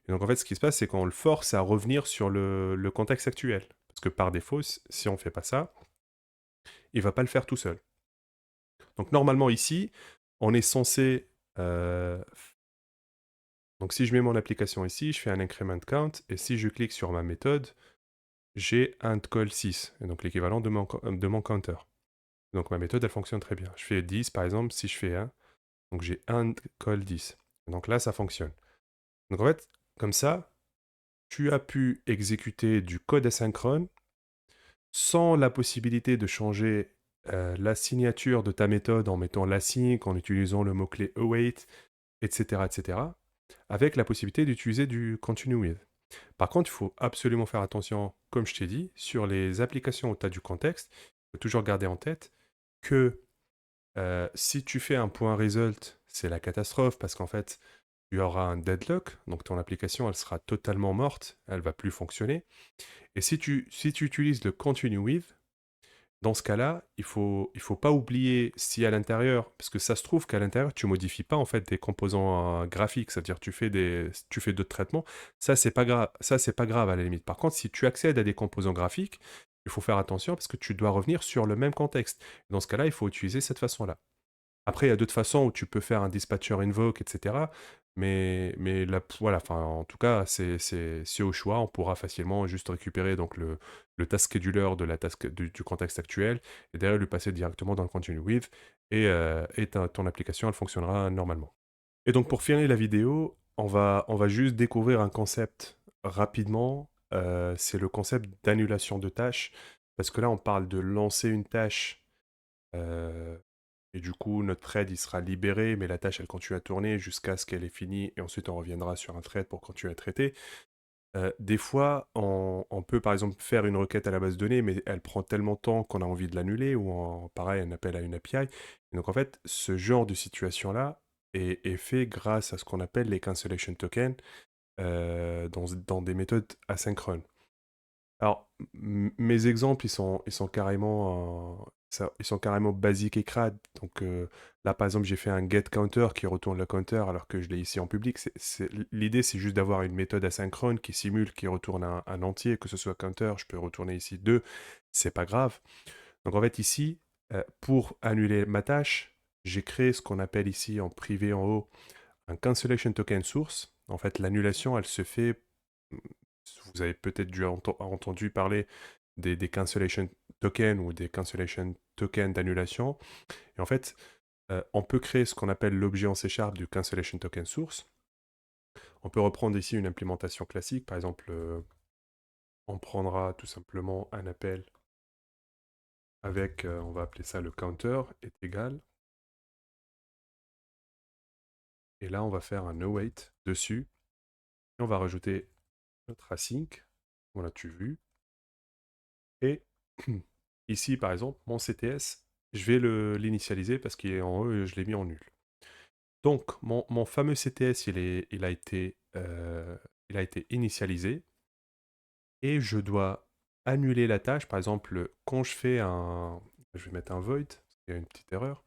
Et donc en fait, ce qui se passe, c'est qu'on le force à revenir sur le contexte actuel. Parce que par défaut, si on ne fait pas ça, il ne va pas le faire tout seul. Donc normalement ici, on est censé... donc si je mets mon application ici, je fais un increment count, et si je clique sur ma méthode, j'ai un call 6, et donc l'équivalent de mon counter. Donc ma méthode, elle fonctionne très bien. Je fais 10 par exemple, si je fais 1, donc j'ai un call 10. Donc là, ça fonctionne. Donc en fait, comme ça, tu as pu exécuter du code asynchrone sans la possibilité de changer la signature de ta méthode en mettant l'async, en utilisant le mot-clé await, etc., etc., avec la possibilité d'utiliser du continue with. Par contre, il faut absolument faire attention, comme je t'ai dit, sur les applications où tu as du contexte, il faut toujours garder en tête que si tu fais un point result, c'est la catastrophe, parce qu'en fait, tu auras un deadlock, donc ton application, elle sera totalement morte, elle va plus fonctionner. Et si tu utilises le continue with, dans ce cas-là, il faut pas oublier si à l'intérieur, parce que ça se trouve qu'à l'intérieur, tu modifies pas en fait des composants graphiques, c'est-à-dire tu fais d'autres traitements, ça c'est pas grave à la limite. Par contre, si tu accèdes à des composants graphiques, il faut faire attention parce que tu dois revenir sur le même contexte. Dans ce cas-là, il faut utiliser cette façon-là. Après, il y a d'autres façons où tu peux faire un dispatcher invoke, etc. Mais là, voilà, enfin, en tout cas, c'est au choix. On pourra facilement juste récupérer donc le task scheduler de du contexte actuel, et derrière lui passer directement dans le continue with, et ton application, elle fonctionnera normalement. Et donc pour finir la vidéo, on va juste découvrir un concept rapidement. C'est le concept d'annulation de tâche, parce que là, on parle de lancer une tâche. euh, et du coup, notre thread, il sera libéré, mais la tâche, elle continue à tourner jusqu'à ce qu'elle ait fini, et ensuite on reviendra sur un thread pour continuer à traiter. Des fois, on peut par exemple faire une requête à la base de données, mais elle prend tellement de temps qu'on a envie de l'annuler, ou pareil, un appel à une API. Et donc en fait, ce genre de situation-là est fait grâce à ce qu'on appelle les cancellation tokens dans des méthodes asynchrones. Alors, mes exemples, ils sont carrément ils sont carrément basiques et crades. Donc là, par exemple, j'ai fait un get counter qui retourne le counter alors que je l'ai ici en public. L'idée, c'est juste d'avoir une méthode asynchrone qui simule, qui retourne un entier, que ce soit counter, je peux retourner ici 2, c'est pas grave. Donc en fait, ici, pour annuler ma tâche, j'ai créé ce qu'on appelle ici en privé en haut un cancellation token source. En fait, l'annulation, elle se fait. Vous avez peut-être entendu parler des cancellation tokens ou des cancellation tokens d'annulation. Et en fait, on peut créer ce qu'on appelle l'objet en C# du cancellation token source. On peut reprendre ici une implémentation classique. Par exemple, on prendra tout simplement un appel avec, on va appeler ça le counter est égal. Et là, on va faire un await dessus. Et on va rajouter notre async. On l'a-tu vu? Et ici, par exemple, mon CTS, je vais l'initialiser parce qu'il est en E et je l'ai mis en nul. Donc, mon fameux CTS, il a été initialisé et je dois annuler la tâche. Par exemple, quand je fais un... Je vais mettre un void, il y a une petite erreur.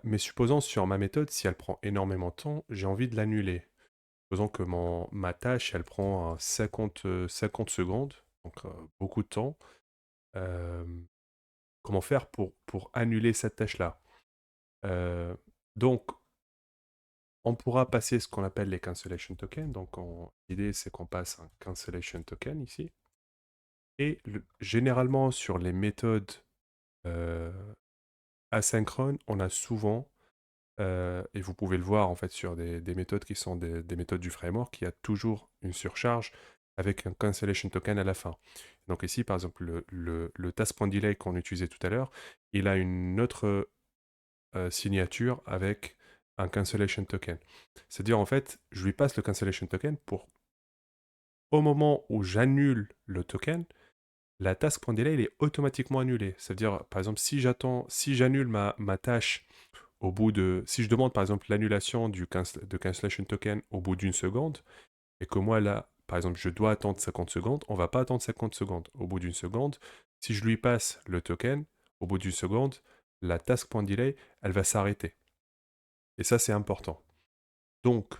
Mais supposons sur ma méthode, si elle prend énormément de temps, j'ai envie de l'annuler. Supposons que ma tâche, elle prend 50 secondes, donc beaucoup de temps. Comment faire pour annuler cette tâche-là? Donc, on pourra passer ce qu'on appelle les cancellation tokens. Donc, l'idée, c'est qu'on passe un cancellation token ici. Et généralement, sur les méthodes euh, asynchrones, on a souvent, et vous pouvez le voir en fait sur des méthodes qui sont des méthodes du framework, il y a toujours une surcharge avec un cancellation token à la fin. Donc ici, par exemple, le task.delay qu'on utilisait tout à l'heure, il a une autre signature avec un cancellation token. C'est-à-dire, en fait, je lui passe le cancellation token pour, au moment où j'annule le token, la task.delay, il est automatiquement annulé. C'est-à-dire, par exemple, si j'annule ma tâche au bout de... Si je demande, par exemple, l'annulation de cancellation token au bout d'une seconde, et que moi, là, par exemple, je dois attendre 50 secondes, on va pas attendre 50 secondes. Au bout d'une seconde, si je lui passe le token, au bout d'une seconde, la task.delay, elle va s'arrêter. Et ça, c'est important. Donc,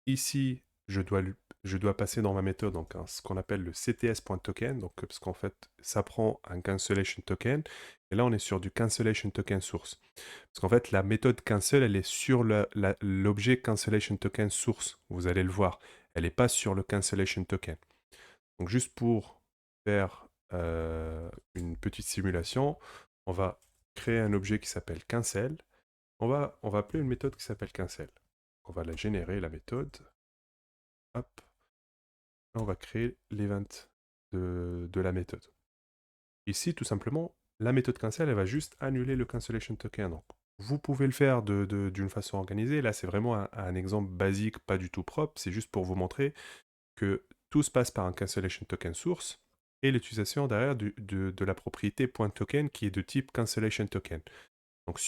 ici, je dois passer dans ma méthode donc, ce qu'on appelle le cts.token, donc, parce qu'en fait, ça prend un cancellation token, et là, on est sur du cancellation token source. Parce qu'en fait, la méthode cancel, elle est sur l'objet cancellation token source, vous allez le voir. Elle n'est pas sur le cancellation token. Donc, juste pour faire une petite simulation, on va créer un objet qui s'appelle cancel. On va appeler une méthode qui s'appelle cancel. On va la générer, la méthode. Hop. Là, on va créer l'event de la méthode. Ici, tout simplement, la méthode cancel, elle va juste annuler le cancellation token. Donc, vous pouvez le faire d'une façon organisée. Là, c'est vraiment un exemple basique, pas du tout propre. C'est juste pour vous montrer que tout se passe par un cancellation token source et l'utilisation derrière de la propriété .token qui est de type cancellation token. Donc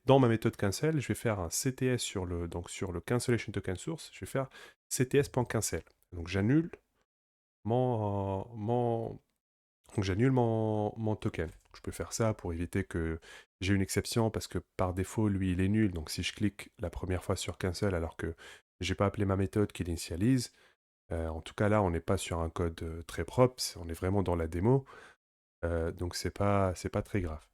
dans ma méthode cancel, je vais faire un CTS sur le cancellation token source, je vais faire cts.cancel. Donc j'annule mon, mon, mon token. Je peux faire ça pour éviter que j'ai une exception parce que par défaut, lui, il est nul. Donc si je clique la première fois sur cancel alors que j'ai pas appelé ma méthode qui l'initialise, en tout cas là, on n'est pas sur un code très propre, on est vraiment dans la démo. Donc c'est pas très grave.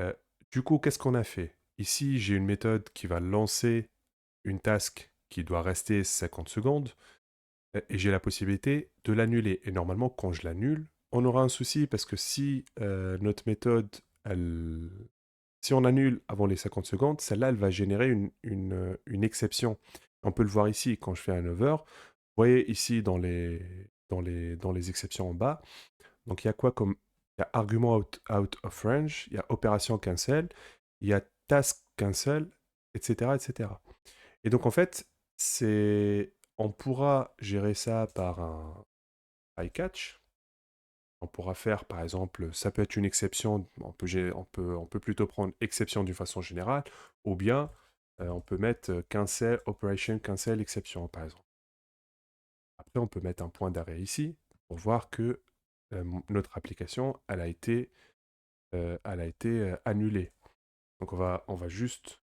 Euh, du coup, qu'est-ce qu'on a fait? Ici, j'ai une méthode qui va lancer une task qui doit rester 50 secondes et j'ai la possibilité de l'annuler. Et normalement, quand je l'annule, on aura un souci parce que si notre méthode, si on annule avant les 50 secondes, celle-là, elle va générer une exception. On peut le voir ici quand je fais un over. Vous voyez ici dans les exceptions en bas, donc, il y a quoi comme... Il y a argument out of range, il y a opération cancel, il y a task cancel, etc., etc. Et donc, en fait, on pourra gérer ça par un bycatch. On pourra faire, par exemple, ça peut être une exception, on peut plutôt prendre exception d'une façon générale, ou bien on peut mettre cancel, operation cancel, exception, par exemple. Après, on peut mettre un point d'arrêt ici, pour voir que notre application, elle a été annulée. Donc on va juste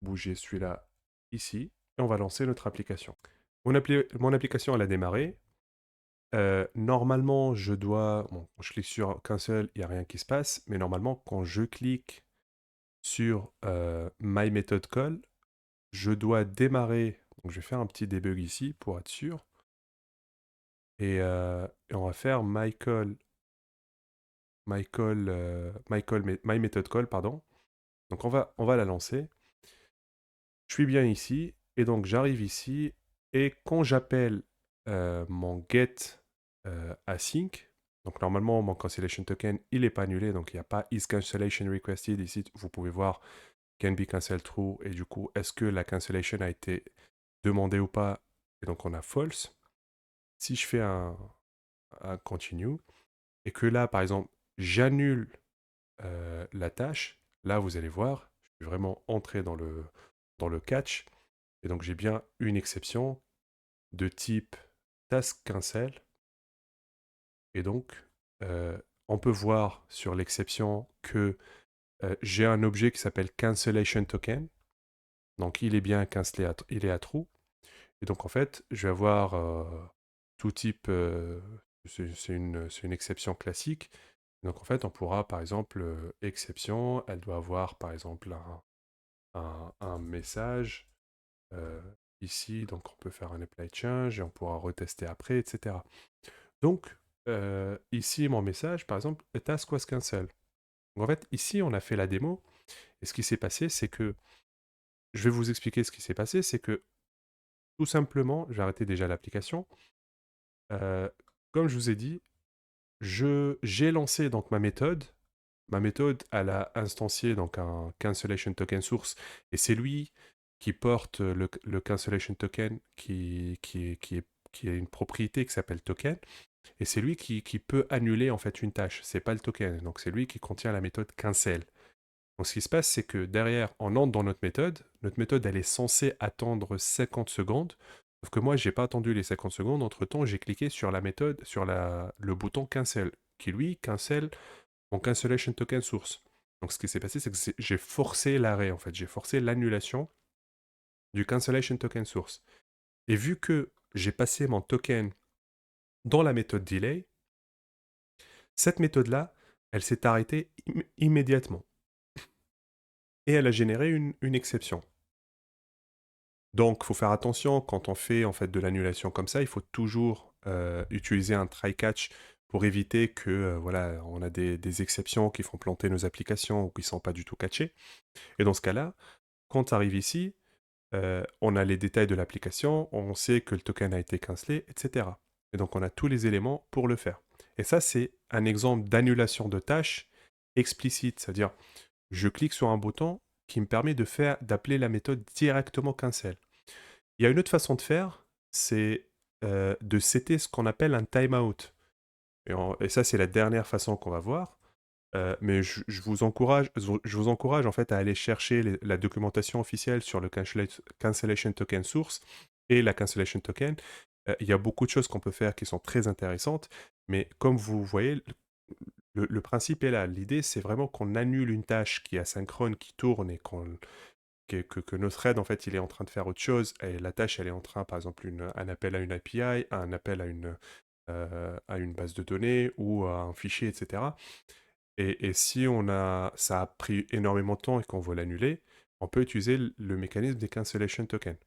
bouger celui-là ici et on va lancer notre application. Mon application, elle a démarré. Normalement, bon, quand je clique sur Cancel, il n'y a rien qui se passe, mais normalement, quand je clique sur My Method Call, je dois démarrer. Donc, je vais faire un petit debug ici pour être sûr. Et on va faire My Method Call, pardon. Donc, on va la lancer. Je suis bien ici, et donc j'arrive ici, et quand j'appelle mon get async, donc normalement mon cancellation token, il n'est pas annulé, donc il n'y a pas is cancellation requested. Ici, vous pouvez voir can be cancelled true, et du coup, est-ce que la cancellation a été demandée ou pas, et donc on a false. Si je fais un continue, et que là, par exemple, j'annule la tâche, là, vous allez voir, je suis vraiment entré dans le catch, et donc j'ai bien une exception de type task cancel. Et donc, on peut voir sur l'exception que j'ai un objet qui s'appelle cancellation token. Donc, il est bien cancellé, il est à true. Et donc, en fait, je vais avoir tout type, c'est une exception classique. Donc, en fait, on pourra, par exemple, exception, elle doit avoir, par exemple, un message ici. Donc, on peut faire un apply change et on pourra retester après, etc. Donc, ici, mon message, par exemple, a task was cancelled. Donc, en fait, ici, on a fait la démo. Et ce qui s'est passé, c'est que, je vais vous expliquer ce qui s'est passé, c'est que, tout simplement, j'ai arrêté déjà l'application. Euh, Comme je vous ai dit, j'ai lancé donc ma méthode. Ma méthode, elle a instancié donc un cancellation token source. Et c'est lui qui porte le cancellation token qui est une propriété qui s'appelle token. Et c'est lui qui peut annuler en fait une tâche. C'est pas le token. Donc c'est lui qui contient la méthode cancel. Donc ce qui se passe, c'est que derrière, on entre dans notre méthode. Notre méthode, elle est censée attendre 50 secondes. Sauf que moi, j'ai pas attendu les 50 secondes. Entre-temps, j'ai cliqué sur la méthode, sur le bouton cancel, qui lui cancel mon cancellation token source. Donc ce qui s'est passé, c'est que j'ai forcé l'arrêt en fait. J'ai forcé l'annulation du cancellation token source. Et vu que j'ai passé mon token dans la méthode delay, cette méthode-là, elle s'est arrêtée immédiatement. Et elle a généré une exception. Donc, il faut faire attention quand on fait en fait de l'annulation comme ça. Il faut toujours utiliser un try-catch pour éviter que voilà, on a des exceptions qui font planter nos applications ou qui ne sont pas du tout catchées. Et dans ce cas-là, quand tu arrives ici, on a les détails de l'application, on sait que le token a été cancellé, etc. Et donc, on a tous les éléments pour le faire. Et ça, c'est un exemple d'annulation de tâche explicite. C'est-à-dire, je clique sur un bouton qui me permet d'appeler la méthode directement cancel. Il y a une autre façon de faire, c'est de setter ce qu'on appelle un timeout. Et ça, c'est la dernière façon qu'on va voir. Mais je vous encourage, en fait à aller chercher la documentation officielle sur le cancellation token source et la cancellation token. Il y a beaucoup de choses qu'on peut faire qui sont très intéressantes, mais comme vous voyez, le principe est là. L'idée, c'est vraiment qu'on annule une tâche qui est asynchrone, qui tourne et que notre thread, en fait, il est en train de faire autre chose et la tâche, elle est en train, par exemple, un appel à une API, un appel à une base de données ou à un fichier, etc. Et si ça a pris énormément de temps et qu'on veut l'annuler, on peut utiliser le mécanisme des cancellation tokens.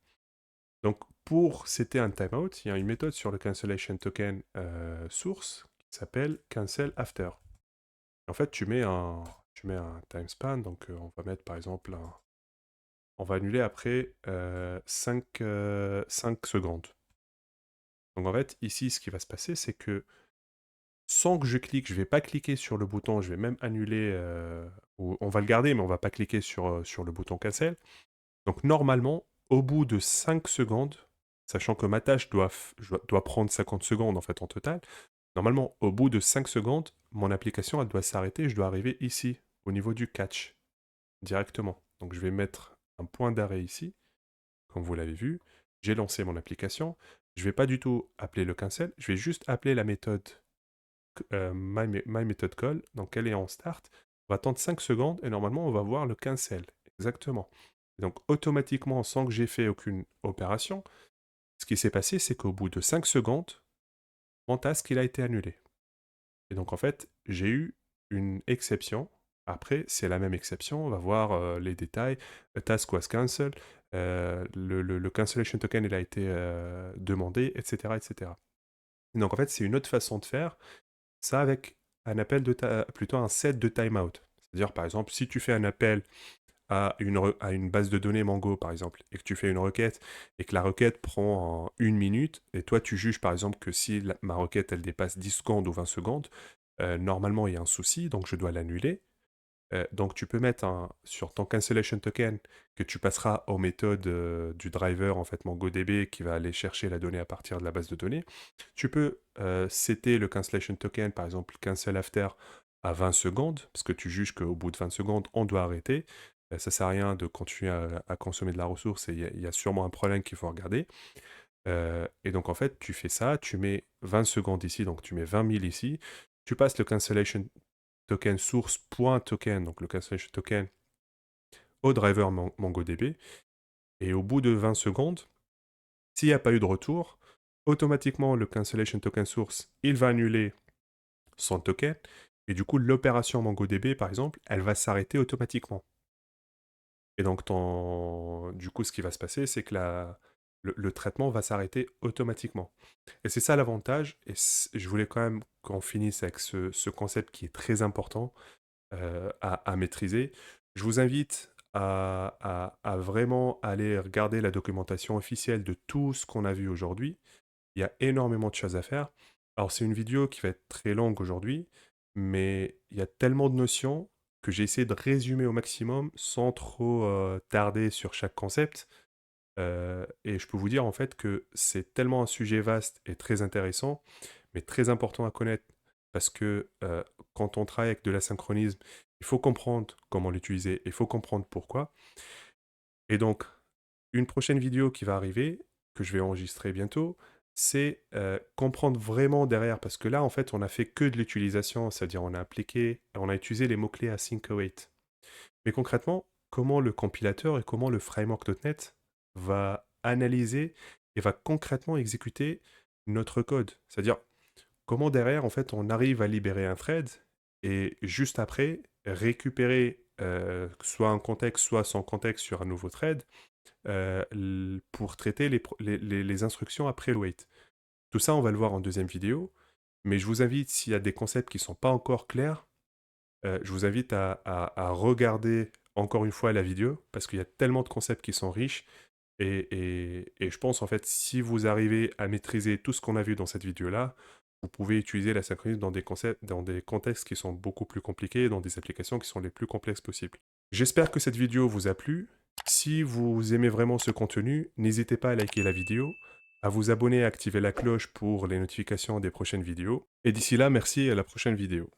Donc, pour setter un timeout, il y a une méthode sur le cancellation token source qui s'appelle cancel after. En fait, tu mets un time span, donc on va mettre par exemple on va annuler après 5 secondes. Donc en fait, ici, ce qui va se passer, c'est que sans que je clique, je ne vais pas cliquer sur le bouton, je vais même annuler, ou on va le garder, mais on ne va pas cliquer sur le bouton cancel. Donc normalement, au bout de 5 secondes, sachant que ma tâche doit prendre 50 secondes en fait en total, normalement, au bout de 5 secondes, mon application, elle doit s'arrêter, je dois arriver ici, au niveau du catch, directement. Donc je vais mettre un point d'arrêt ici, comme vous l'avez vu. J'ai lancé mon application. Je ne vais pas du tout appeler le cancel, je vais juste appeler la méthode my method call, donc elle est en start. On va attendre 5 secondes et normalement on va voir le cancel. Exactement. Et donc automatiquement, sans que j'ai fait aucune opération, ce qui s'est passé, c'est qu'au bout de 5 secondes, mon task il a été annulé. Et donc en fait, j'ai eu une exception. Après, c'est la même exception. On va voir les détails. A task was cancelled. Le cancellation token il a été demandé, etc., etc. Et donc en fait, c'est une autre façon de faire ça avec un appel plutôt un set de timeout. C'est-à-dire par exemple, si tu fais un appel à une base de données Mongo, par exemple, et que tu fais une requête, et que la requête prend une minute, et toi tu juges par exemple que si ma requête elle dépasse 10 secondes ou 20 secondes, normalement il y a un souci, donc je dois l'annuler. Donc tu peux mettre sur ton cancellation token que tu passeras aux méthodes du driver en fait MongoDB qui va aller chercher la donnée à partir de la base de données. Tu peux setter le cancellation token, par exemple cancel after à 20 secondes, parce que tu juges qu'au bout de 20 secondes, on doit arrêter. Ça sert à rien de continuer à consommer de la ressource et il y a sûrement un problème qu'il faut regarder. Et donc en fait, tu fais ça, tu mets 20 secondes ici, donc tu mets 20 000 ici, tu passes le cancellation token source.token, donc le cancellation token, au driver MongoDB. Et au bout de 20 secondes, s'il n'y a pas eu de retour, automatiquement le cancellation token source, il va annuler son token. Et du coup, l'opération MongoDB, par exemple, elle va s'arrêter automatiquement. Et donc, du coup, ce qui va se passer, c'est que le traitement va s'arrêter automatiquement. Et c'est ça l'avantage. Et je voulais quand même qu'on finisse avec ce concept qui est très important à maîtriser. Je vous invite à vraiment aller regarder la documentation officielle de tout ce qu'on a vu aujourd'hui. Il y a énormément de choses à faire. Alors c'est une vidéo qui va être très longue aujourd'hui, mais il y a tellement de notions que j'ai essayé de résumer au maximum sans trop tarder sur chaque concept. Et je peux vous dire en fait que c'est tellement un sujet vaste et très intéressant, mais très important à connaître parce que quand on travaille avec de l'asynchronisme, il faut comprendre comment l'utiliser, il faut comprendre pourquoi. Et donc, une prochaine vidéo qui va arriver, que je vais enregistrer bientôt, c'est comprendre vraiment derrière, parce que là, en fait, on a fait que de l'utilisation, c'est-à-dire on a utilisé les mots-clés async await. Mais concrètement, comment le compilateur et comment le framework.NET va analyser et va concrètement exécuter notre code. C'est-à-dire, comment derrière, en fait, on arrive à libérer un thread et juste après, récupérer soit un contexte, soit sans contexte sur un nouveau thread pour traiter les instructions après le wait. Tout ça, on va le voir en deuxième vidéo, mais je vous invite, s'il y a des concepts qui ne sont pas encore clairs, je vous invite à regarder encore une fois la vidéo, parce qu'il y a tellement de concepts qui sont riches, et je pense en fait, si vous arrivez à maîtriser tout ce qu'on a vu dans cette vidéo-là, vous pouvez utiliser la synchronisme dans dans des contextes qui sont beaucoup plus compliqués, dans des applications qui sont les plus complexes possibles. J'espère que cette vidéo vous a plu. Si vous aimez vraiment ce contenu, n'hésitez pas à liker la vidéo, à vous abonner et à activer la cloche pour les notifications des prochaines vidéos. Et d'ici là, merci et à la prochaine vidéo.